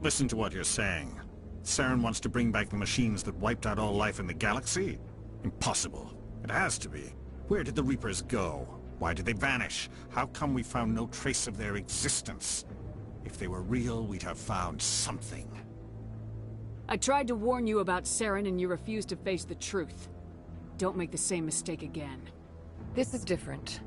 Listen to what you're saying. Saren wants to bring back the machines that wiped out all life in the galaxy? Impossible. It has to be. Where did the Reapers go? Why did they vanish? How come we found no trace of their existence? If they were real, we'd have found something. I tried to warn you about Saren and you refused to face the truth. Don't make the same mistake again. This is different.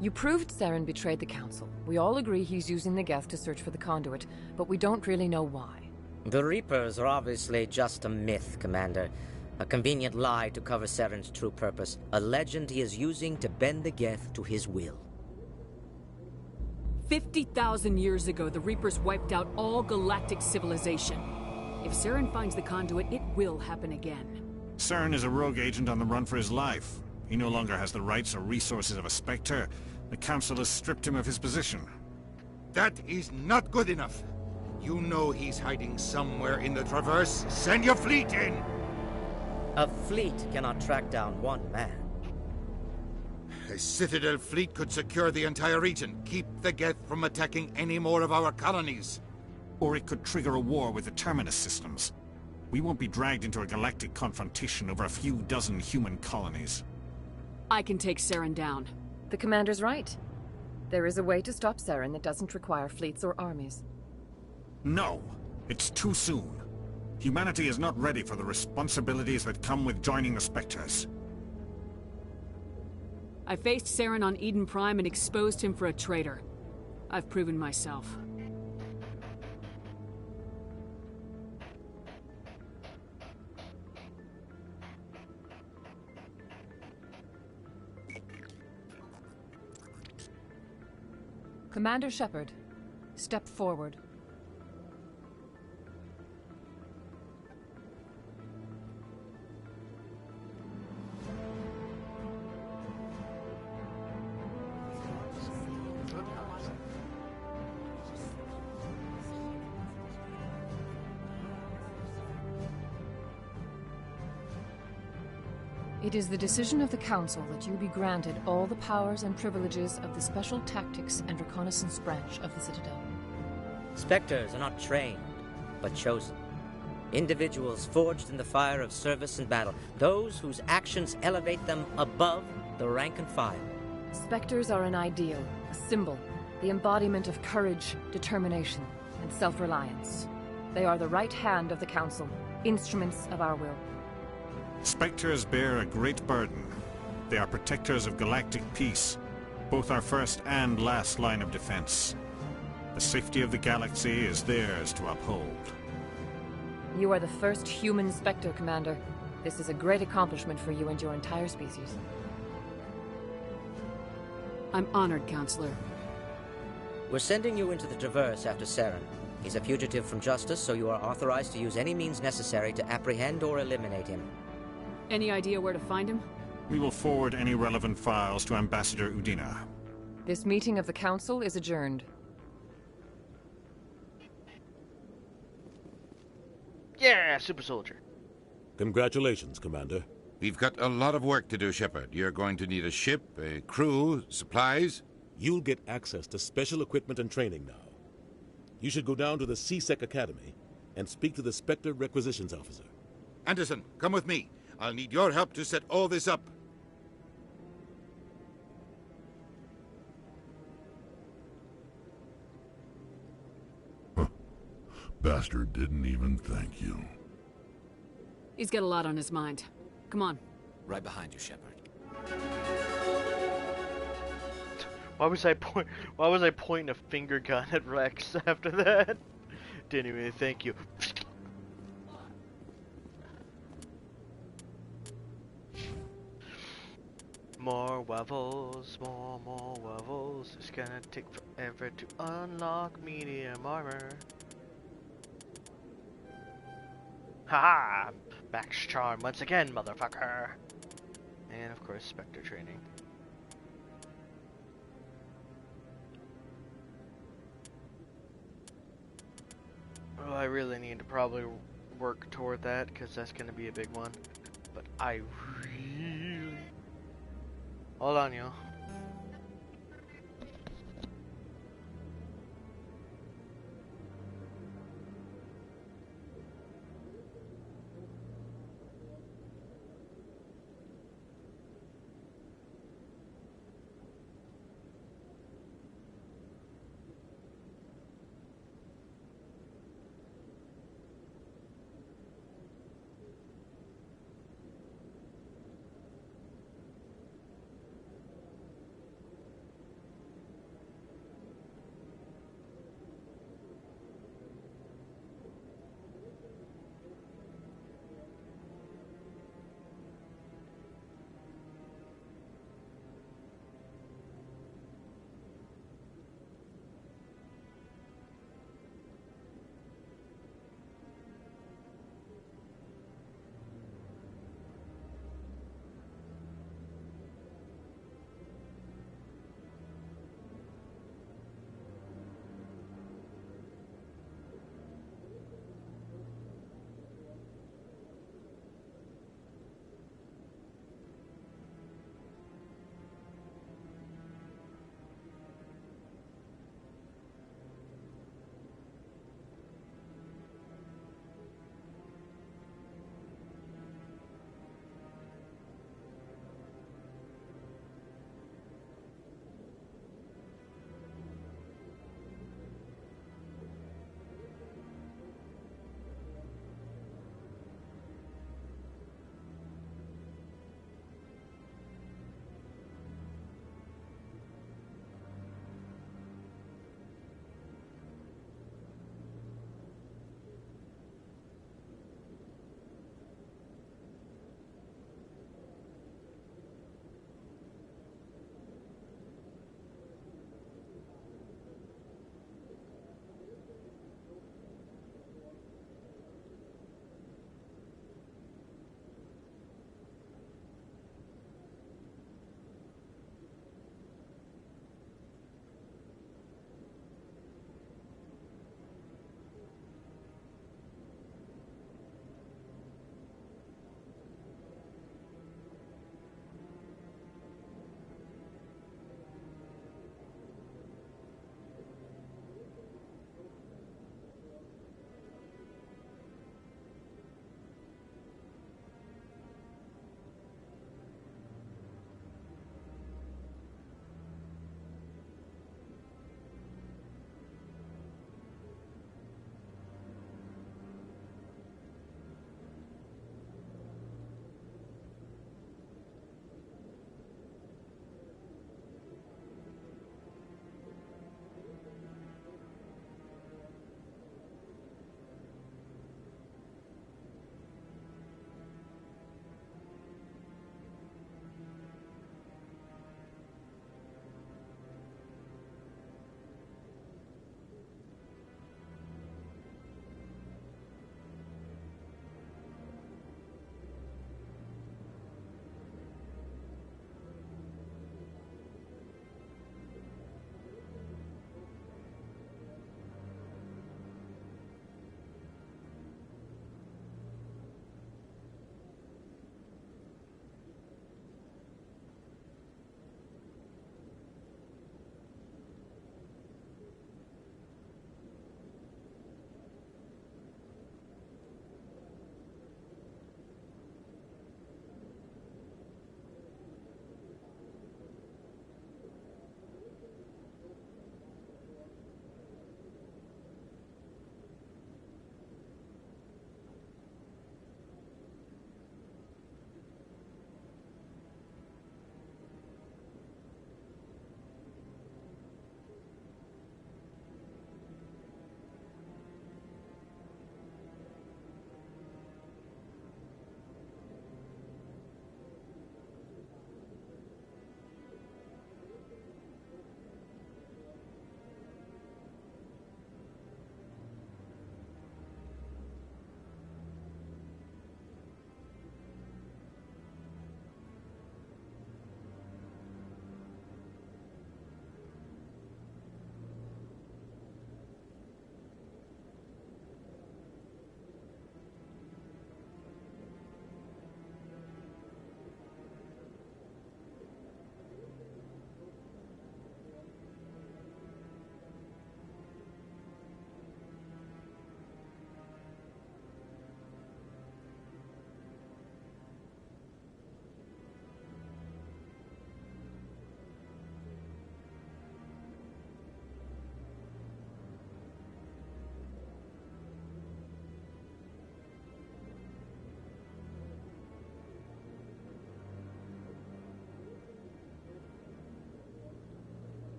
You proved Saren betrayed the Council. We all agree he's using the Geth to search for the conduit, but we don't really know why. The Reapers are obviously just a myth, Commander. A convenient lie to cover Saren's true purpose. A legend he is using to bend the Geth to his will. 50,000 years ago, the Reapers wiped out all galactic civilization. If Saren finds the conduit, it will happen again. Saren is a rogue agent on the run for his life. He no longer has the rights or resources of a Spectre. The Council has stripped him of his position. That is not good enough. You know he's hiding somewhere in the Traverse. Send your fleet in! A fleet cannot track down one man. A Citadel fleet could secure the entire region, keep the Geth from attacking any more of our colonies. Or it could trigger a war with the Terminus systems. We won't be dragged into a galactic confrontation over a few dozen human colonies. I can take Saren down. The commander's right. There is a way to stop Saren that doesn't require fleets or armies. No! It's too soon. Humanity is not ready for the responsibilities that come with joining the Spectres. I faced Saren on Eden Prime and exposed him for a traitor. I've proven myself. Commander Shepard, step forward. It is the decision of the Council that you be granted all the powers and privileges of the Special Tactics and Reconnaissance Branch of the Citadel. Spectres are not trained, but chosen. Individuals forged in the fire of service and battle, those whose actions elevate them above the rank and file. Spectres are an ideal, a symbol, the embodiment of courage, determination, and self-reliance. They are the right hand of the Council, instruments of our will. Spectres bear a great burden. They are protectors of galactic peace, both our first and last line of defense. The safety of the galaxy is theirs to uphold. You are the first human Spectre, Commander. This is a great accomplishment for you and your entire species. I'm honored, Counselor. We're sending you into the Traverse after Saren. He's a fugitive from justice, so you are authorized to use any means necessary to apprehend or eliminate him. Any idea where to find him? We will forward any relevant files to Ambassador Udina. This meeting of the Council is adjourned. Yeah, super soldier. Congratulations, Commander. We've got a lot of work to do, Shepard. You're going to need a ship, a crew, supplies. You'll get access to special equipment and training now. You should go down to the C-Sec Academy and speak to the Spectre Requisitions Officer. Anderson, come with me. I'll need your help to set all this up. Bastard didn't even thank you. He's got a lot on his mind. Come on. Right behind you, Shepard. Why was I pointing a finger gun at Rex after that? Didn't even thank you. More levels, more levels. It's gonna take forever to unlock medium armor. Haha! Max charm once again, motherfucker! And of course, Spectre training. Oh, I really need to probably work toward that, because that's gonna be a big one. But I really... Hold on, yo.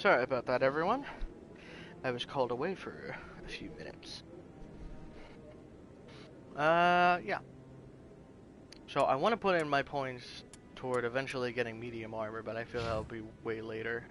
Sorry about that, everyone. I was called away for a few minutes. Yeah. So I want to put in my points toward eventually getting medium armor, but I feel that'll be way later.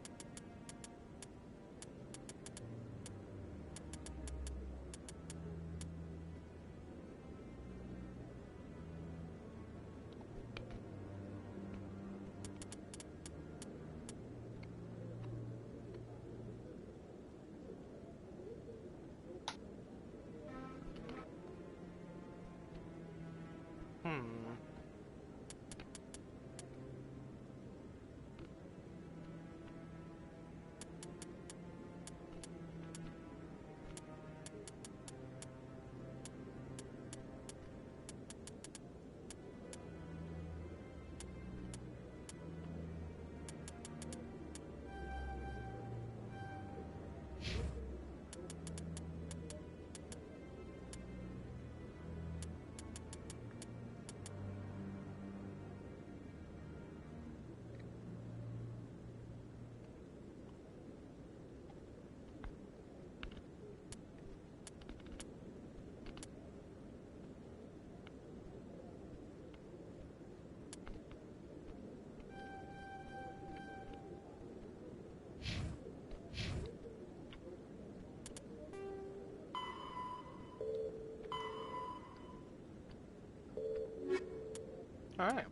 Alright.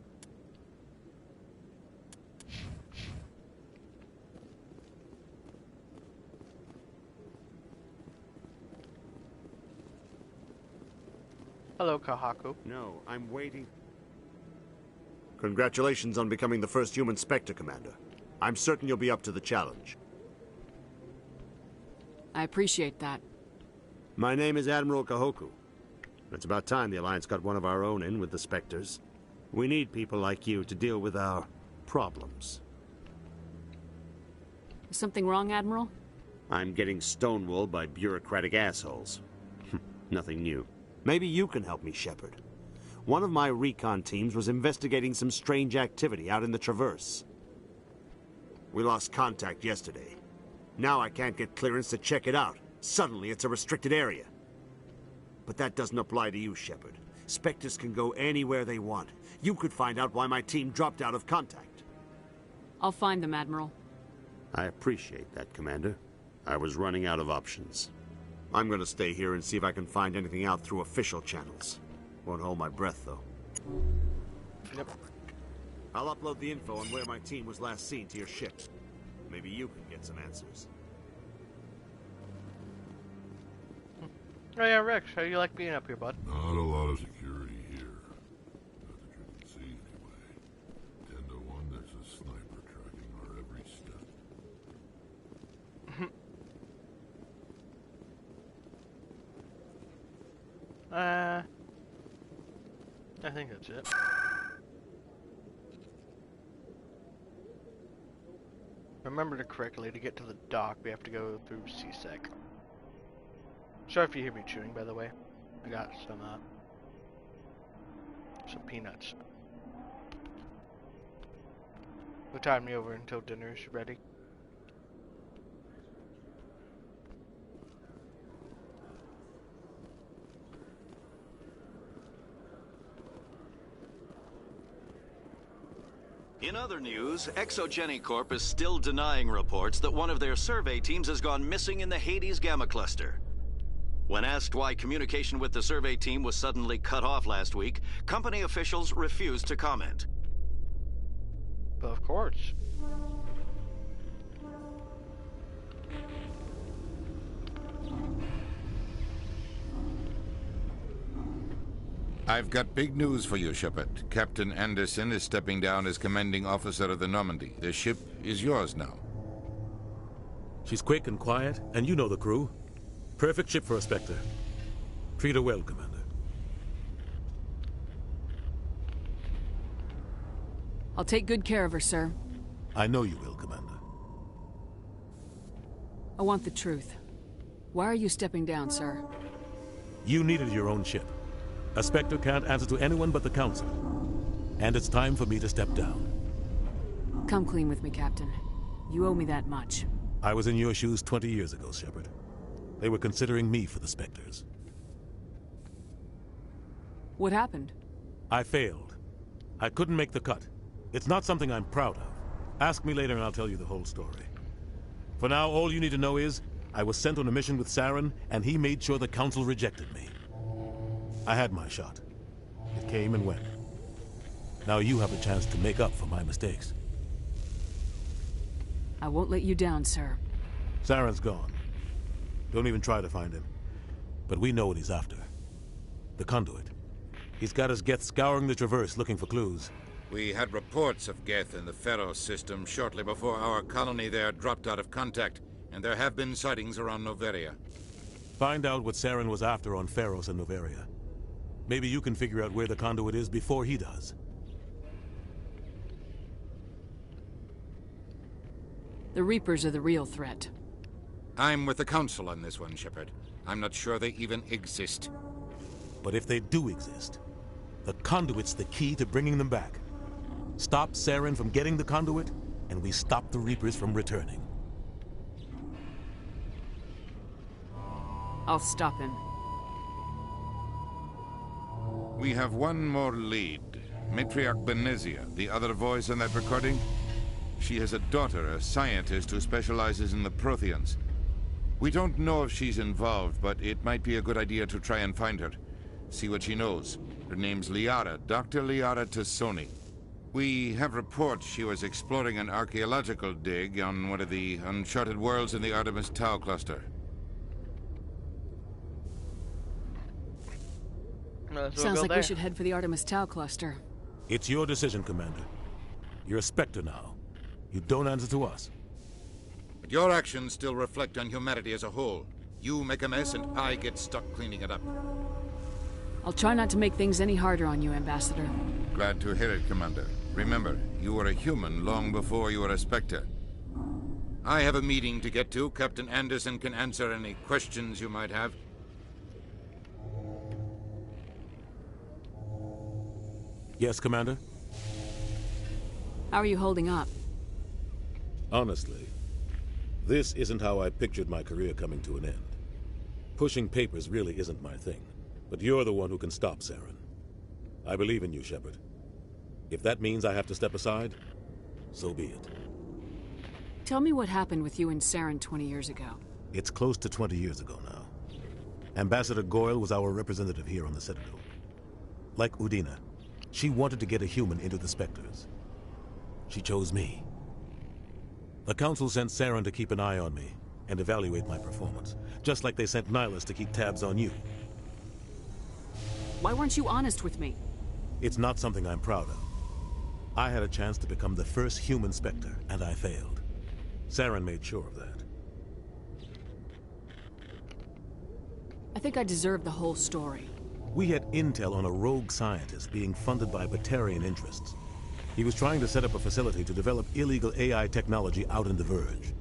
Hello, Kahaku. No, I'm waiting. Congratulations on becoming the first human Spectre, Commander. I'm certain you'll be up to the challenge. I appreciate that. My name is Admiral Kahoku. It's about time the Alliance got one of our own in with the Spectres. We need people like you to deal with our problems. Is something wrong, Admiral? I'm getting stonewalled by bureaucratic assholes. Nothing new. Maybe you can help me, Shepard. One of my recon teams was investigating some strange activity out in the Traverse. We lost contact yesterday. Now I can't get clearance to check it out. Suddenly it's a restricted area. But that doesn't apply to you, Shepard. Spectres can go anywhere they want. You could find out why my team dropped out of contact. I'll find them, Admiral. I appreciate that, Commander. I was running out of options. I'm gonna stay here and see if I can find anything out through official channels. Won't hold my breath, though. Yep. I'll upload the info on where my team was last seen to your ship. Maybe you can get some answers. Oh yeah, Rex, how do you like being up here, bud? Not a lot of security here. Not that you can see, anyway. 10 to 1, there's a sniper tracking our every step. I think that's it. Remember to correctly, to get to the dock, we have to go through C-Sec. Sorry if you hear me chewing, by the way. I got some peanuts. They'll tide me over until dinner's ready. In other news, Exogeny Corp is still denying reports that one of their survey teams has gone missing in the Hades Gamma Cluster. When asked why communication with the survey team was suddenly cut off last week, company officials refused to comment. But of course. I've got big news for you, Shepard. Captain Anderson is stepping down as commanding officer of the Normandy. The ship is yours now. She's quick and quiet, and you know the crew. Perfect ship for a Spectre. Treat her well, Commander. I'll take good care of her, sir. I know you will, Commander. I want the truth. Why are you stepping down, sir? You needed your own ship. A Spectre can't answer to anyone but the Council. And it's time for me to step down. Come clean with me, Captain. You owe me that much. I was in your shoes 20 years ago, Shepard. They were considering me for the Spectres. What happened? I failed. I couldn't make the cut. It's not something I'm proud of. Ask me later and I'll tell you the whole story. For now, all you need to know is, I was sent on a mission with Saren, and he made sure the Council rejected me. I had my shot. It came and went. Now you have a chance to make up for my mistakes. I won't let you down, sir. Saren's gone. Don't even try to find him. But we know what he's after. The Conduit. He's got his Geth scouring the Traverse looking for clues. We had reports of Geth in the Pharos system shortly before our colony there dropped out of contact, and there have been sightings around Noveria. Find out what Saren was after on Pharos and Noveria. Maybe you can figure out where the Conduit is before he does. The Reapers are the real threat. I'm with the Council on this one, Shepard. I'm not sure they even exist. But if they do exist, the Conduit's the key to bringing them back. Stop Saren from getting the Conduit, and we stop the Reapers from returning. I'll stop him. We have one more lead. Matriarch Benezia, the other voice in that recording. She has a daughter, a scientist who specializes in the Protheans. We don't know if she's involved, but it might be a good idea to try and find her. See what she knows. Her name's Liara, Dr. Liara Tassoni. We have reports she was exploring an archaeological dig on one of the uncharted worlds in the Artemis Tau cluster. Sounds like we should head for the Artemis Tau cluster. It's your decision, Commander. You're a Spectre now. You don't answer to us. But your actions still reflect on humanity as a whole. You make a mess and I get stuck cleaning it up. I'll try not to make things any harder on you, Ambassador. Glad to hear it, Commander. Remember, you were a human long before you were a Spectre. I have a meeting to get to. Captain Anderson can answer any questions you might have. Yes, Commander? How are you holding up? Honestly, this isn't how I pictured my career coming to an end. Pushing papers really isn't my thing, but you're the one who can stop Saren. I believe in you, Shepard. If that means I have to step aside, so be it. Tell me what happened with you and Saren 20 years ago. It's close to 20 years ago now. Ambassador Goyle was our representative here on the Citadel. Like Udina, she wanted to get a human into the Spectres. She chose me. The Council sent Saren to keep an eye on me and evaluate my performance, just like they sent Nihilus to keep tabs on you. Why weren't you honest with me? It's not something I'm proud of. I had a chance to become the first human Spectre, and I failed. Saren made sure of that. I think I deserve the whole story. We had intel on a rogue scientist being funded by Batarian interests. He was trying to set up a facility to develop illegal AI technology out in the Verge.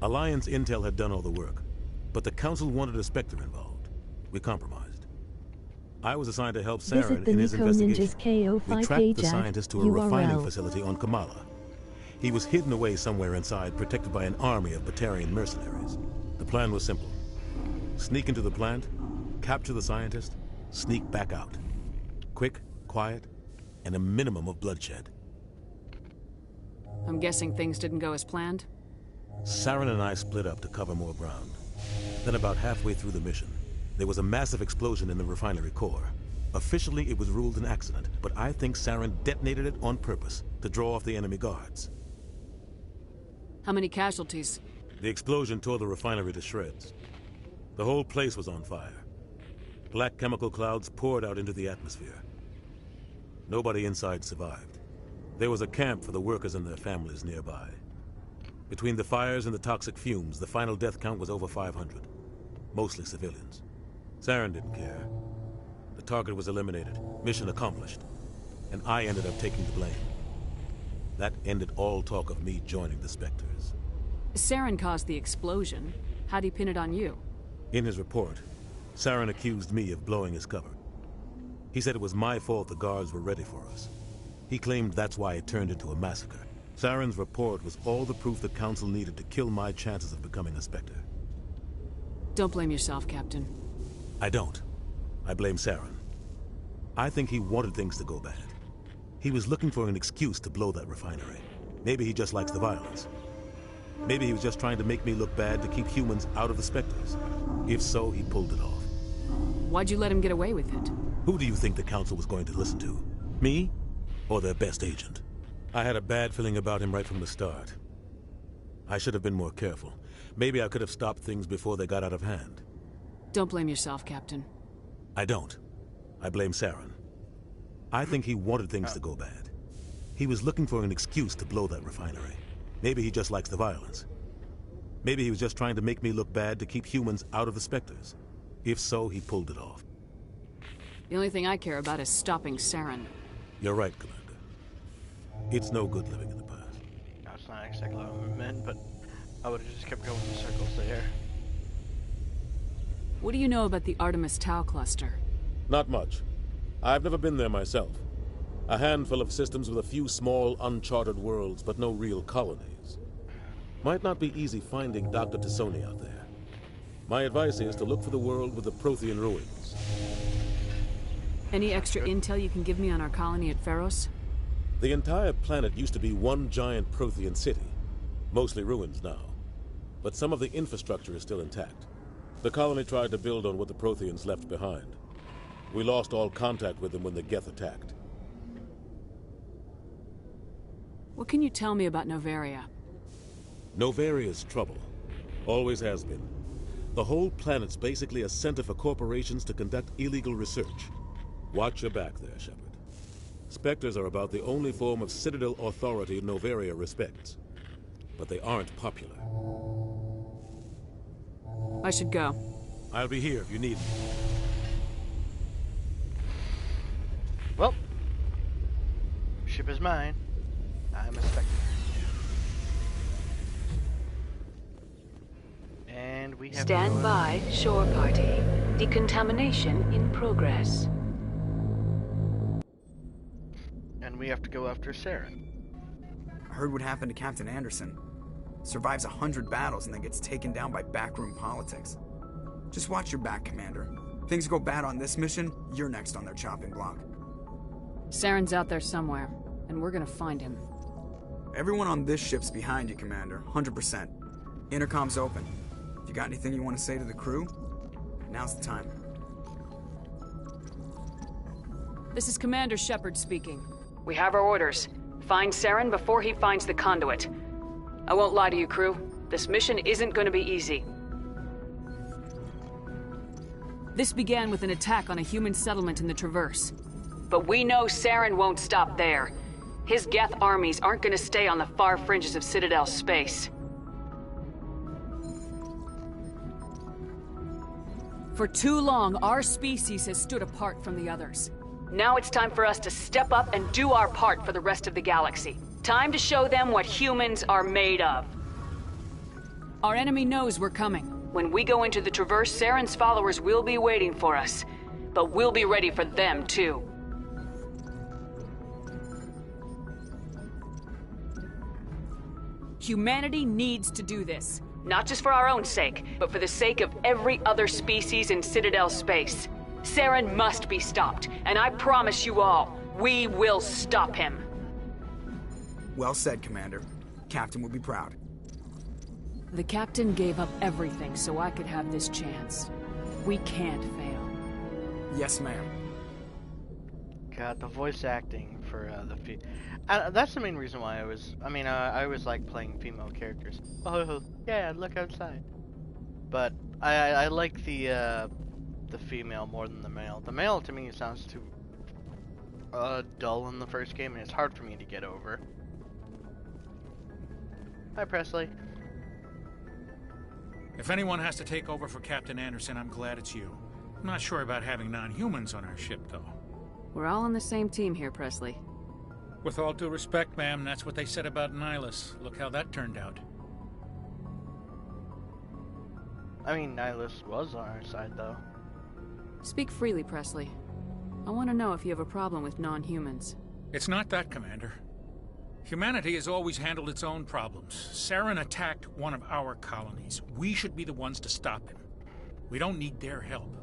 Alliance intel had done all the work, but the Council wanted a Spectre involved. We compromised. I was assigned to help Saren in his investigation. We tracked the scientist to a refining facility on Kamala. He was hidden away somewhere inside, protected by an army of Batarian mercenaries. The plan was simple. Sneak into the plant, capture the scientist, sneak back out. Quick, quiet, and a minimum of bloodshed. I'm guessing things didn't go as planned? Saren and I split up to cover more ground. Then about halfway through the mission, there was a massive explosion in the refinery core. Officially, it was ruled an accident, but I think Saren detonated it on purpose to draw off the enemy guards. How many casualties? The explosion tore the refinery to shreds. The whole place was on fire. Black chemical clouds poured out into the atmosphere. Nobody inside survived. There was a camp for the workers and their families nearby. Between the fires and the toxic fumes, the final death count was over 500. Mostly civilians. Saren didn't care. The target was eliminated, mission accomplished, and I ended up taking the blame. That ended all talk of me joining the Spectres. Saren caused the explosion. How'd he pin it on you? In his report, Saren accused me of blowing his cover. He said it was my fault the guards were ready for us. He claimed that's why it turned into a massacre, Saren's report was all the proof the Council needed to kill my chances of becoming a Spectre. Don't blame yourself, Captain. I don't. I blame Saren. I think he wanted things to go bad. He was looking for an excuse to blow that refinery. Maybe he just likes the violence. Maybe he was just trying to make me look bad to keep humans out of the Spectres. If so, he pulled it off. Why'd you let him get away with it? Who do you think the Council was going to listen to? Me? Or their best agent? I had a bad feeling about him right from the start. I should have been more careful. Maybe I could have stopped things before they got out of hand. Don't blame yourself, Captain. I don't. I blame Saren. I think he wanted things to go bad. He was looking for an excuse to blow that refinery. Maybe he just likes the violence. Maybe he was just trying to make me look bad to keep humans out of the Spectres. If so, he pulled it off. The only thing I care about is stopping Saren. You're right, Commander. It's no good living in the past. That's not exactly what I meant, but I would have just kept going in circles there. What do you know about the Artemis Tau cluster? Not much. I've never been there myself. A handful of systems with a few small, uncharted worlds, but no real colonies. Might not be easy finding Dr. T'Soni out there. My advice is to look for the world with the Prothean ruins. Any extra intel you can give me on our colony at Pharos? The entire planet used to be one giant Prothean city. Mostly ruins now. But some of the infrastructure is still intact. The colony tried to build on what the Protheans left behind. We lost all contact with them when the Geth attacked. What can you tell me about Noveria? Novaria's trouble. Always has been. The whole planet's basically a center for corporations to conduct illegal research. Watch your back there, Shepard. Spectres are about the only form of Citadel authority Noveria respects. But they aren't popular. I should go. I'll be here if you need me. Well, ship is mine. I'm a Spectre. And we have... Stand by, shore party. Decontamination in progress. And we have to go after Saren. I heard what happened to Captain Anderson. Survives 100 battles and then gets taken down by backroom politics. Just watch your back, Commander. Things go bad on this mission, you're next on their chopping block. Saren's out there somewhere, and we're gonna find him. Everyone on this ship's behind you, Commander. 100%. Intercom's open. If you got anything you want to say to the crew, now's the time. This is Commander Shepard speaking. We have our orders. Find Saren before he finds the conduit. I won't lie to you, crew. This mission isn't going to be easy. This began with an attack on a human settlement in the Traverse. But we know Saren won't stop there. His Geth armies aren't going to stay on the far fringes of Citadel space. For too long, our species has stood apart from the others. Now it's time for us to step up and do our part for the rest of the galaxy. Time to show them what humans are made of. Our enemy knows we're coming. When we go into the Traverse, Saren's followers will be waiting for us. But we'll be ready for them, too. Humanity needs to do this. Not just for our own sake, but for the sake of every other species in Citadel space. Saren must be stopped, and I promise you all, we will stop him. Well said, Commander. Captain will be proud. The Captain gave up everything so I could have this chance. We can't fail. Yes, ma'am. God, the voice acting for that's the main reason why I always like playing female characters. Oh, yeah, look outside. But I like the female more than the male. The male to me sounds too dull in the first game, and it's hard for me to get over. Hi, Presley. If anyone has to take over for Captain Anderson, I'm glad it's you. I'm not sure about having non-humans on our ship, though. We're all on the same team here, Presley. With all due respect, ma'am, that's what they said about Nihilus. Look how that turned out. I mean, Nihilus was on our side, though. Speak freely, Presley. I want to know if you have a problem with non-humans. It's not that, Commander. Humanity has always handled its own problems. Saren attacked one of our colonies. We should be the ones to stop him. We don't need their help.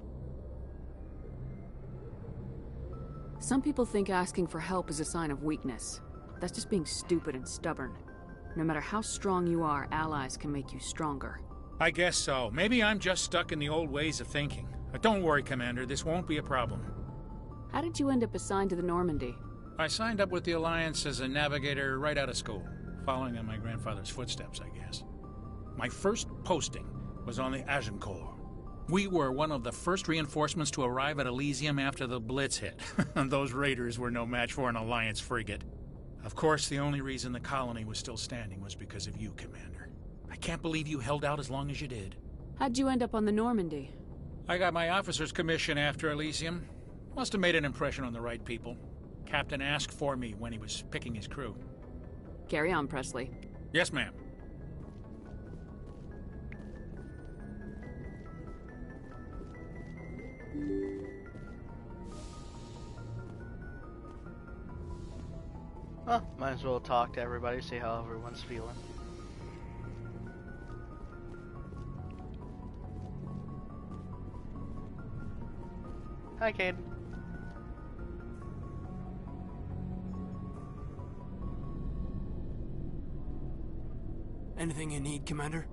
Some people think asking for help is a sign of weakness. That's just being stupid and stubborn. No matter how strong you are, allies can make you stronger. I guess so. Maybe I'm just stuck in the old ways of thinking. But don't worry, Commander. This won't be a problem. How did you end up assigned to the Normandy? I signed up with the Alliance as a navigator right out of school, following in my grandfather's footsteps, I guess. My first posting was on the Agincourt. We were one of the first reinforcements to arrive at Elysium after the Blitz hit. Those raiders were no match for an Alliance frigate. Of course, the only reason the colony was still standing was because of you, Commander. I can't believe you held out as long as you did. How'd you end up on the Normandy? I got my officer's commission after Elysium. Must have made an impression on the right people. Captain asked for me when he was picking his crew. Carry on, Presley. Yes, ma'am. Well, might as well talk to everybody, see how everyone's feeling. Hi, Cade. Anything you need, Commander?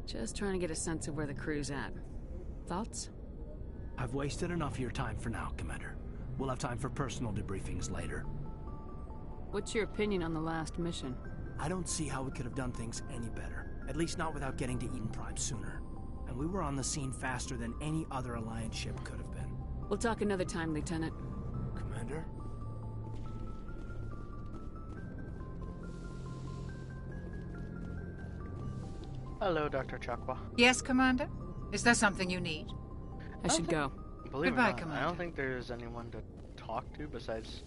Just trying to get a sense of where the crew's at. Thoughts? I've wasted enough of your time for now, Commander. We'll have time for personal debriefings later. What's your opinion on the last mission? I don't see how we could have done things any better. At least not without getting to Eden Prime sooner. And we were on the scene faster than any other Alliance ship could have been. We'll talk another time, Lieutenant. Commander? Hello, Dr. Chakwa. Yes, Commander? Is there something you need? I should go. Believe Goodbye, it or not, Commander. I don't think there's anyone to talk to besides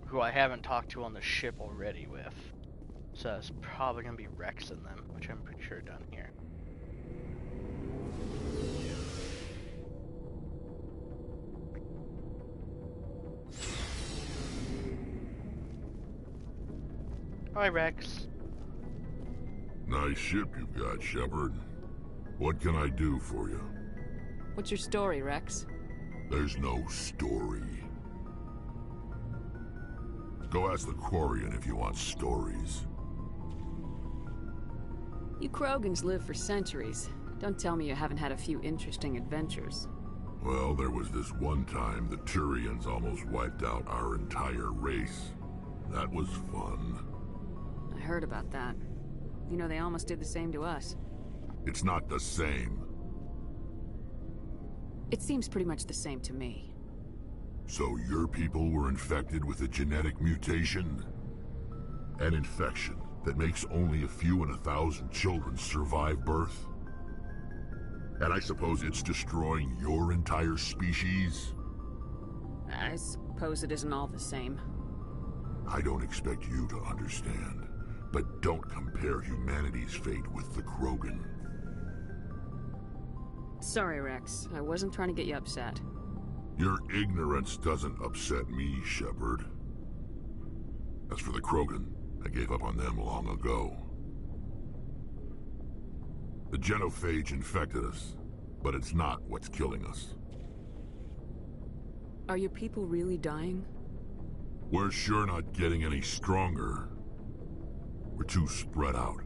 who I haven't talked to on the ship already with. So it's probably gonna be Rex and them, which I'm pretty sure are done here. Hi, Rex. Nice ship you've got, Shepard. What can I do for you? What's your story, Rex? There's no story. Go ask the Quarian if you want stories. You Krogans live for centuries. Don't tell me you haven't had a few interesting adventures. Well, there was this one time the Turians almost wiped out our entire race. That was fun. I heard about that. You know, they almost did the same to us. It's not the same. It seems pretty much the same to me. So your people were infected with a genetic mutation? An infection that makes only a few in 1,000 children survive birth? And I suppose it's destroying your entire species? I suppose it isn't all the same. I don't expect you to understand, but don't compare humanity's fate with the Krogan. Sorry, Rex. I wasn't trying to get you upset. Your ignorance doesn't upset me, Shepard. As for the Krogan, I gave up on them long ago. The genophage infected us, but it's not what's killing us. Are your people really dying? We're sure not getting any stronger. We're too spread out.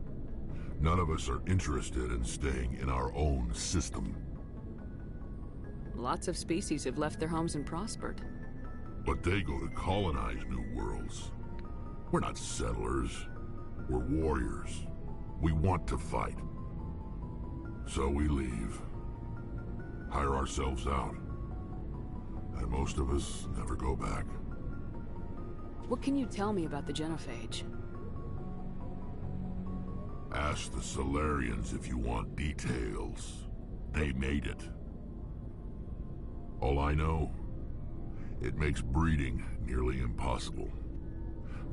None of us are interested in staying in our own system. Lots of species have left their homes and prospered. But they go to colonize new worlds. We're not settlers. We're warriors. We want to fight. So we leave. Hire ourselves out. And most of us never go back. What can you tell me about the genophage? Ask the Solarians if you want details. They made it. All I know, it makes breeding nearly impossible.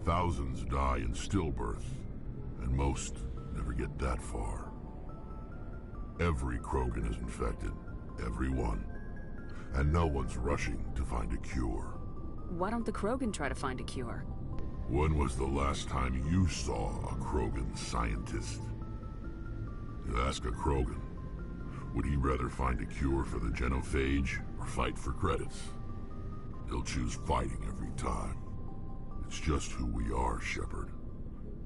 Thousands die in stillbirth, and most never get that far. Every Krogan is infected, every one. And no one's rushing to find a cure. Why don't the Krogan try to find a cure? When was the last time you saw a Krogan scientist? You ask a Krogan, would he rather find a cure for the genophage or fight for credits? He'll choose fighting every time. It's just who we are, Shepard.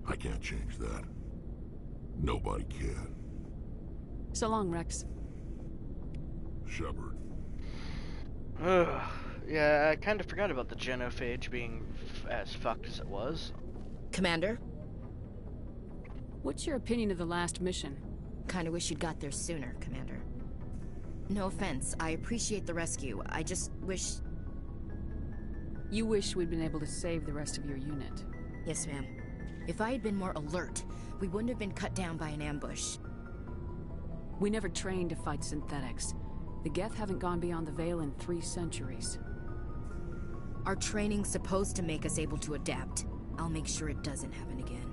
I can't change that. Nobody can. So long, Rex. Shepard. Yeah, I kind of forgot about the genophage being as fucked as it was. Commander? What's your opinion of the last mission? Kinda wish you'd got there sooner, Commander. No offense, I appreciate the rescue. I just wish... You wish we'd been able to save the rest of your unit. Yes, ma'am. If I had been more alert, we wouldn't have been cut down by an ambush. We never trained to fight synthetics. The Geth haven't gone beyond the Veil in 3 centuries. Our training's supposed to make us able to adapt. I'll make sure it doesn't happen again.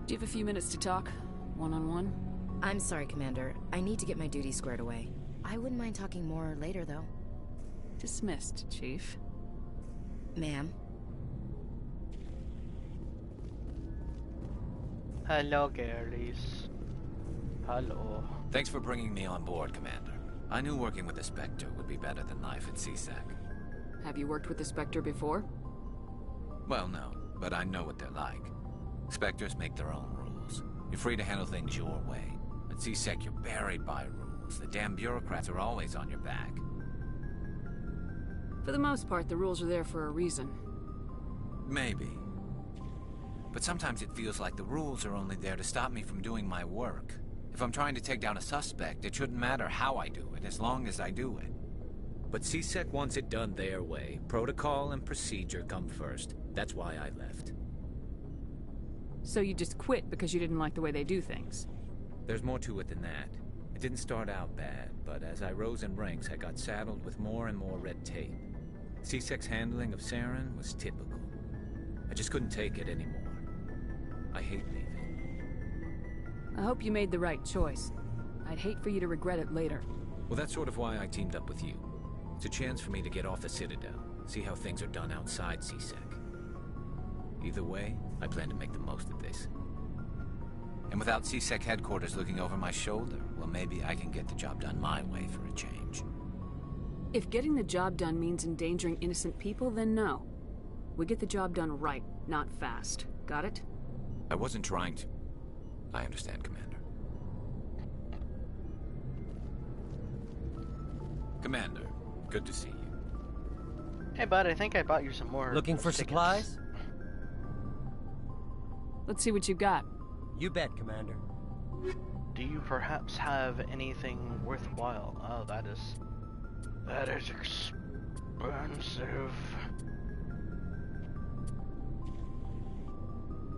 Do you have a few minutes to talk? One-on-one? I'm sorry, Commander. I need to get my duties squared away. I wouldn't mind talking more later, though. Dismissed, Chief. Ma'am? Hello, girlies. Hello. Thanks for bringing me on board, Commander. I knew working with the Spectre would be better than life at CSEC. Have you worked with the Spectre before? Well, no, but I know what they're like. Spectres make their own rules. You're free to handle things your way. At CSEC, you're buried by rules. The damn bureaucrats are always on your back. For the most part, the rules are there for a reason. Maybe. But sometimes it feels like the rules are only there to stop me from doing my work. If I'm trying to take down a suspect, it shouldn't matter how I do it, as long as I do it. But CSEC wants it done their way. Protocol and procedure come first. That's why I left. So you just quit because you didn't like the way they do things? There's more to it than that. It didn't start out bad, but as I rose in ranks, I got saddled with more and more red tape. CSEC's handling of Saren was typical. I just couldn't take it anymore. I hate leaving. I hope you made the right choice. I'd hate for you to regret it later. Well, that's sort of why I teamed up with you. It's a chance for me to get off the Citadel, see how things are done outside CSEC. Either way, I plan to make the most of this. And without CSEC headquarters looking over my shoulder, well, maybe I can get the job done my way for a change. If getting the job done means endangering innocent people, then no. We get the job done right, not fast. Got it? I wasn't trying to... I understand, Commander. Commander, good to see you. Hey, bud, I think I bought you some more. Looking for tickets. supplies? Let's see what you got. You bet, Commander. Do you perhaps have anything worthwhile? Oh, that is expensive.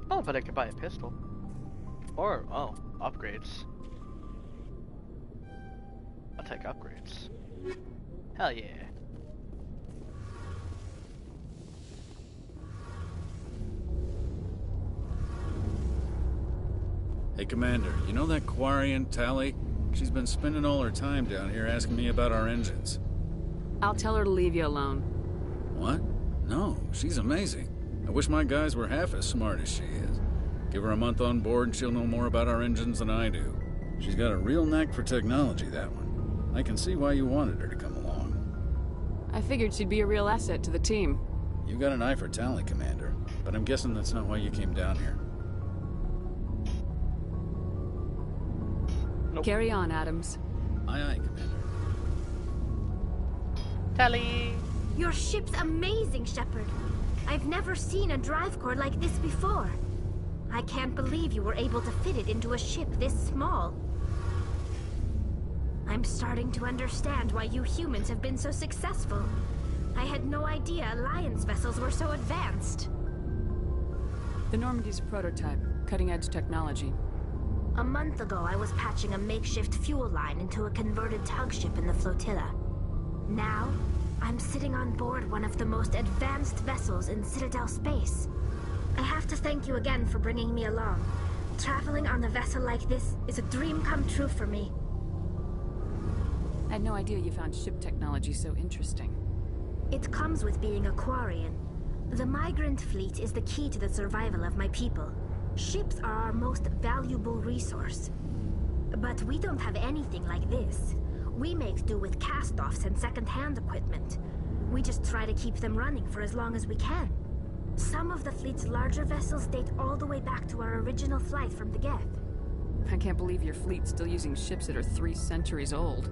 Oh, but I could buy a pistol. Or, oh, upgrades. I'll take upgrades. Hell yeah. Hey, Commander, you know that Quarian, Tali? She's been spending all her time down here asking me about our engines. I'll tell her to leave you alone. What? No, she's amazing. I wish my guys were half as smart as she is. Give her a month on board and she'll know more about our engines than I do. She's got a real knack for technology, that one. I can see why you wanted her to come along. I figured she'd be a real asset to the team. You got an eye for Tali, Commander, but I'm guessing that's not why you came down here. Nope. Carry on, Adams. Aye, aye, Commander. Tali! Your ship's amazing, Shepard. I've never seen a drive core like this before. I can't believe you were able to fit it into a ship this small. I'm starting to understand why you humans have been so successful. I had no idea Alliance vessels were so advanced. The Normandy's a prototype, cutting-edge technology. A month ago, I was patching a makeshift fuel line into a converted tug ship in the flotilla. Now, I'm sitting on board one of the most advanced vessels in Citadel space. I have to thank you again for bringing me along. Traveling on a vessel like this is a dream come true for me. I had no idea you found ship technology so interesting. It comes with being a Quarian. The migrant fleet is the key to the survival of my people. Ships are our most valuable resource. But we don't have anything like this. We make do with cast-offs and second-hand equipment. We just try to keep them running for as long as we can. Some of the fleet's larger vessels date all the way back to our original flight from the Geth. I can't believe your fleet's still using ships that are 3 centuries old.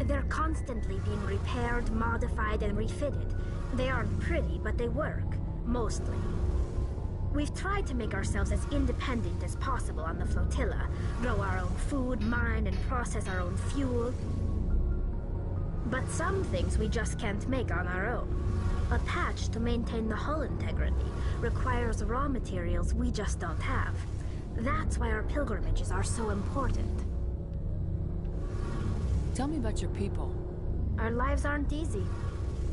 They're constantly being repaired, modified, and refitted. They aren't pretty, but they work. Mostly. We've tried to make ourselves as independent as possible on the flotilla. Grow our own food, mine, and process our own fuel. But some things we just can't make on our own. A patch to maintain the hull integrity requires raw materials we just don't have. That's why our pilgrimages are so important. Tell me about your people. Our lives aren't easy.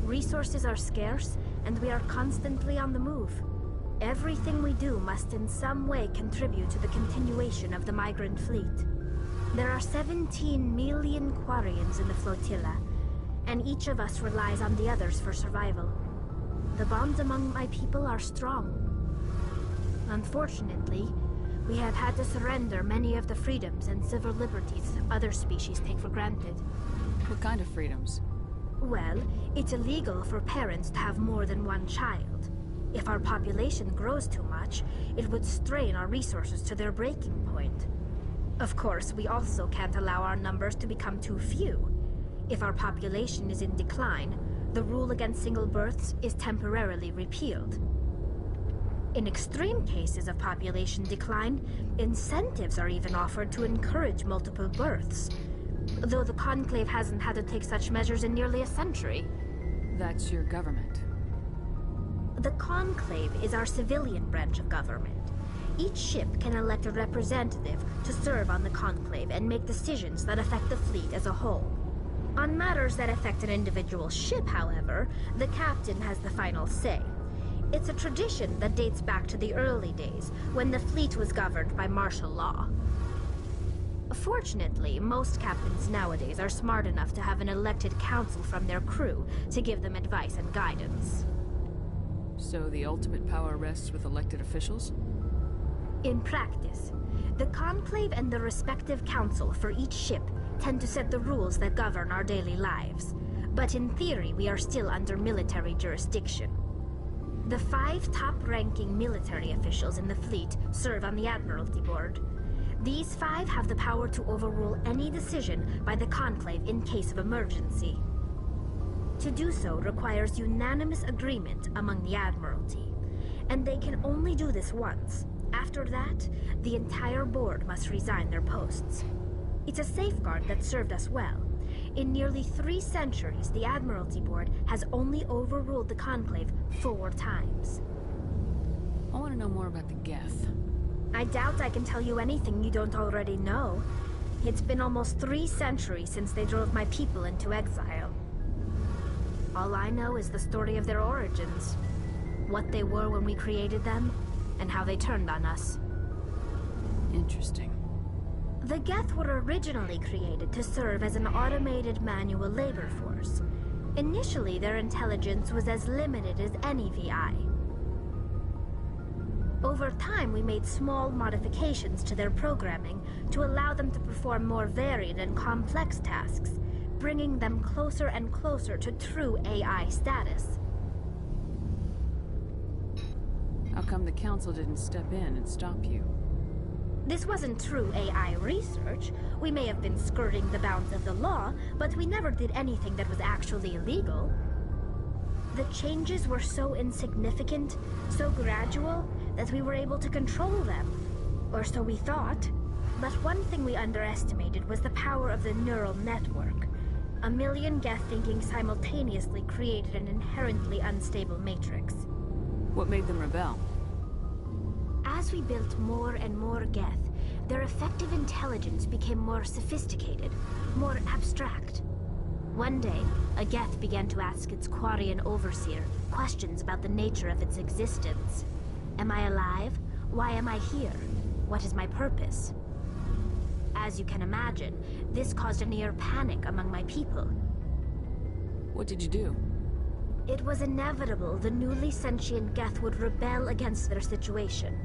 Resources are scarce, and we are constantly on the move. Everything we do must in some way contribute to the continuation of the migrant fleet. There are 17 million Quarians in the flotilla, and each of us relies on the others for survival. The bonds among my people are strong. Unfortunately, we have had to surrender many of the freedoms and civil liberties other species take for granted. What kind of freedoms? Well, it's illegal for parents to have more than one child. If our population grows too much, it would strain our resources to their breaking point. Of course, we also can't allow our numbers to become too few. If our population is in decline, the rule against single births is temporarily repealed. In extreme cases of population decline, incentives are even offered to encourage multiple births, though the Conclave hasn't had to take such measures in nearly a century. That's your government. The Conclave is our civilian branch of government. Each ship can elect a representative to serve on the Conclave and make decisions that affect the fleet as a whole. On matters that affect an individual ship, however, the captain has the final say. It's a tradition that dates back to the early days, when the fleet was governed by martial law. Fortunately, most captains nowadays are smart enough to have an elected council from their crew to give them advice and guidance. So the ultimate power rests with elected officials? In practice, the Conclave and the respective council for each ship tend to set the rules that govern our daily lives. But in theory, we are still under military jurisdiction. The 5 top-ranking military officials in the fleet serve on the Admiralty Board. These 5 have the power to overrule any decision by the Conclave in case of emergency. To do so requires unanimous agreement among the Admiralty, and they can only do this once. After that, the entire board must resign their posts. It's a safeguard that served us well. In nearly 3 centuries, the Admiralty Board has only overruled the Conclave 4 times. I want to know more about the Geth. I doubt I can tell you anything you don't already know. It's been almost 3 centuries since they drove my people into exile. All I know is the story of their origins. What they were when we created them, and how they turned on us. Interesting. The Geth were originally created to serve as an automated manual labor force. Initially, their intelligence was as limited as any VI. Over time, we made small modifications to their programming to allow them to perform more varied and complex tasks, bringing them closer and closer to true AI status. How come the Council didn't step in and stop you? This wasn't true AI research. We may have been skirting the bounds of the law, but we never did anything that was actually illegal. The changes were so insignificant, so gradual, that we were able to control them. Or so we thought. But one thing we underestimated was the power of the neural network. 1 million Geth thinking simultaneously created an inherently unstable matrix. What made them rebel? As we built more and more Geth, their effective intelligence became more sophisticated, more abstract. One day, a Geth began to ask its Quarian overseer questions about the nature of its existence. Am I alive? Why am I here? What is my purpose? As you can imagine, this caused a near panic among my people. What did you do? It was inevitable the newly sentient Geth would rebel against their situation.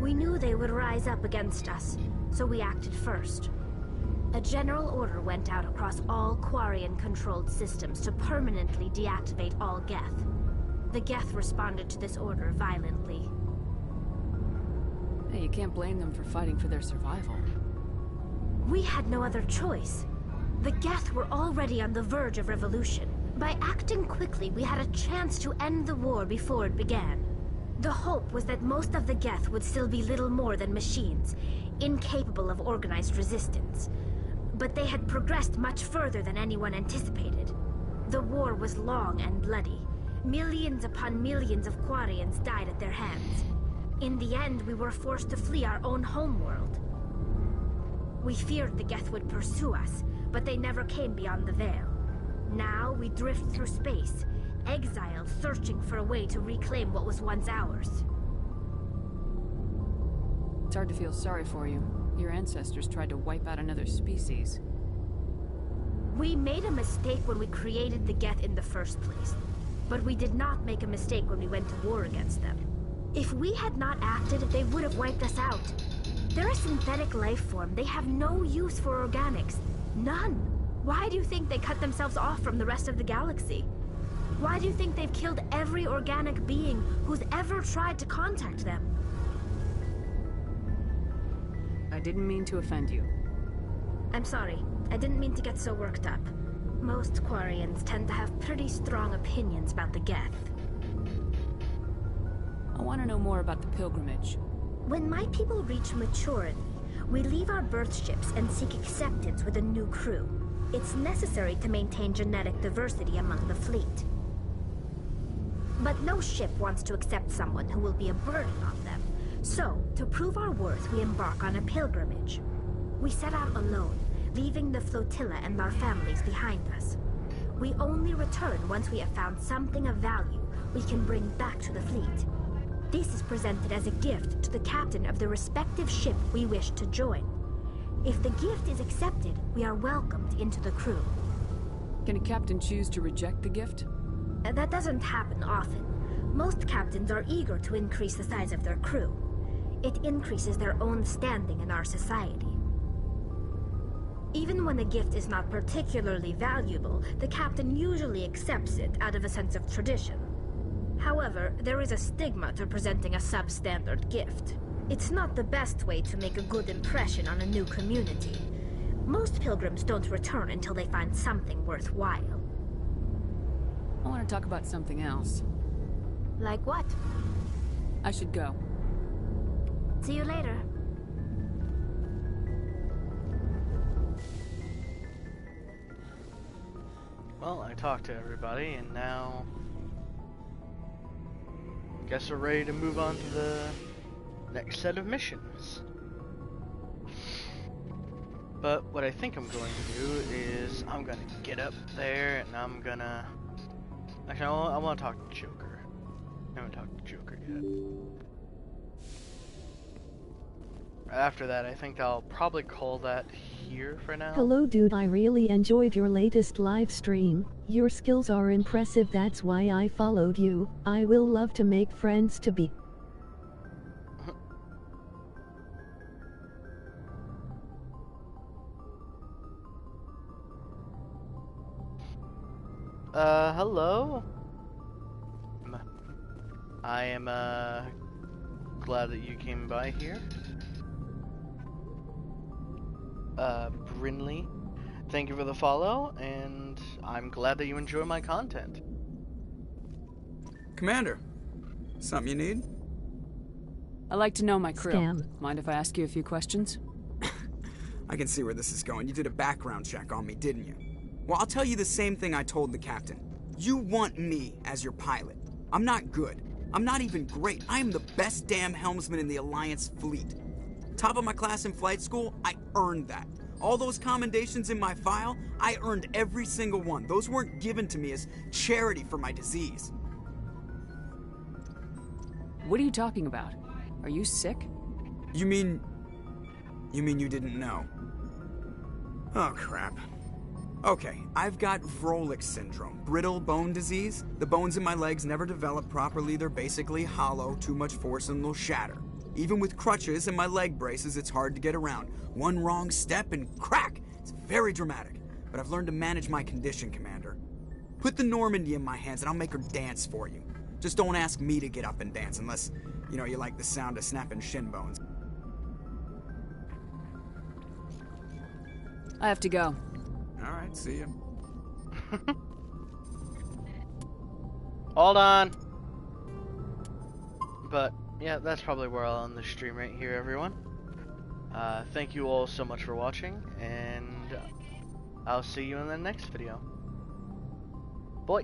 We knew they would rise up against us, so we acted first. A general order went out across all Quarian-controlled systems to permanently deactivate all Geth. The Geth responded to this order violently. Hey, you can't blame them for fighting for their survival. We had no other choice. The Geth were already on the verge of revolution. By acting quickly, we had a chance to end the war before it began. The hope was that most of the Geth would still be little more than machines, incapable of organized resistance. But they had progressed much further than anyone anticipated. The war was long and bloody. Millions upon millions of Quarians died at their hands. In the end, we were forced to flee our own homeworld. We feared the Geth would pursue us, but they never came beyond the Veil. Now we drift through space, exiled, searching for a way to reclaim what was once ours. It's hard to feel sorry for you. Your ancestors tried to wipe out another species. We made a mistake when we created the Geth in the first place, but we did not make a mistake when we went to war against them. If we had not acted, they would have wiped us out. They're a synthetic life form. They have no use for organics. None. Why do you think they cut themselves off from the rest of the galaxy? Why do you think they've killed every organic being who's ever tried to contact them? I didn't mean to offend you. I'm sorry. I didn't mean to get so worked up. Most Quarians tend to have pretty strong opinions about the Geth. I want to know more about the pilgrimage. When my people reach maturity, we leave our birth ships and seek acceptance with a new crew. It's necessary to maintain genetic diversity among the fleet. But no ship wants to accept someone who will be a burden on them. So, to prove our worth, we embark on a pilgrimage. We set out alone, leaving the flotilla and our families behind us. We only return once we have found something of value we can bring back to the fleet. This is presented as a gift to the captain of the respective ship we wish to join. If the gift is accepted, we are welcomed into the crew. Can a captain choose to reject the gift? That doesn't happen often. Most captains are eager to increase the size of their crew. It increases their own standing in our society. Even when the gift is not particularly valuable, the captain usually accepts it out of a sense of tradition. However, there is a stigma to presenting a substandard gift. It's not the best way to make a good impression on a new community. Most pilgrims don't return until they find something worthwhile. I want to talk about something else. Like what? I should go. See you later. Well, I talked to everybody, and now guess we're ready to move on to the next set of missions. But what I think I'm going to do is I'm gonna get up there and I'm gonna actually I want to talk to Joker. I haven't talked to Joker yet. After that, I think I'll probably call that here for now. Hello dude, I really enjoyed your latest live stream. Your skills are impressive, that's why I followed you. I will love to make friends to be. Hello? I am, glad that you came by here. Brinley, thank you for the follow, and I'm glad that you enjoy my content. Commander, something you need? I like to know my crew. Scam. Mind if I ask you a few questions? I can see where this is going. You did a background check on me, didn't you? Well, I'll tell you the same thing I told the captain. You want me as your pilot. I'm not good. I'm not even great. I am the best damn helmsman in the Alliance fleet. Top of my class in flight school, I earned that. All those commendations in my file, I earned every single one. Those weren't given to me as charity for my disease. What are you talking about? Are you sick? You mean you didn't know? Oh, crap. Okay, I've got Vrolik syndrome, brittle bone disease. The bones in my legs never develop properly. They're basically hollow, too much force and they'll shatter. Even with crutches and my leg braces, it's hard to get around. One wrong step and crack! It's very dramatic. But I've learned to manage my condition, Commander. Put the Normandy in my hands and I'll make her dance for you. Just don't ask me to get up and dance unless, you know, you like the sound of snapping shin bones. I have to go. Alright, see ya. Hold on. But, yeah, that's probably where I'll end the stream right here, everyone. Thank you all so much for watching, and I'll see you in the next video. Bye.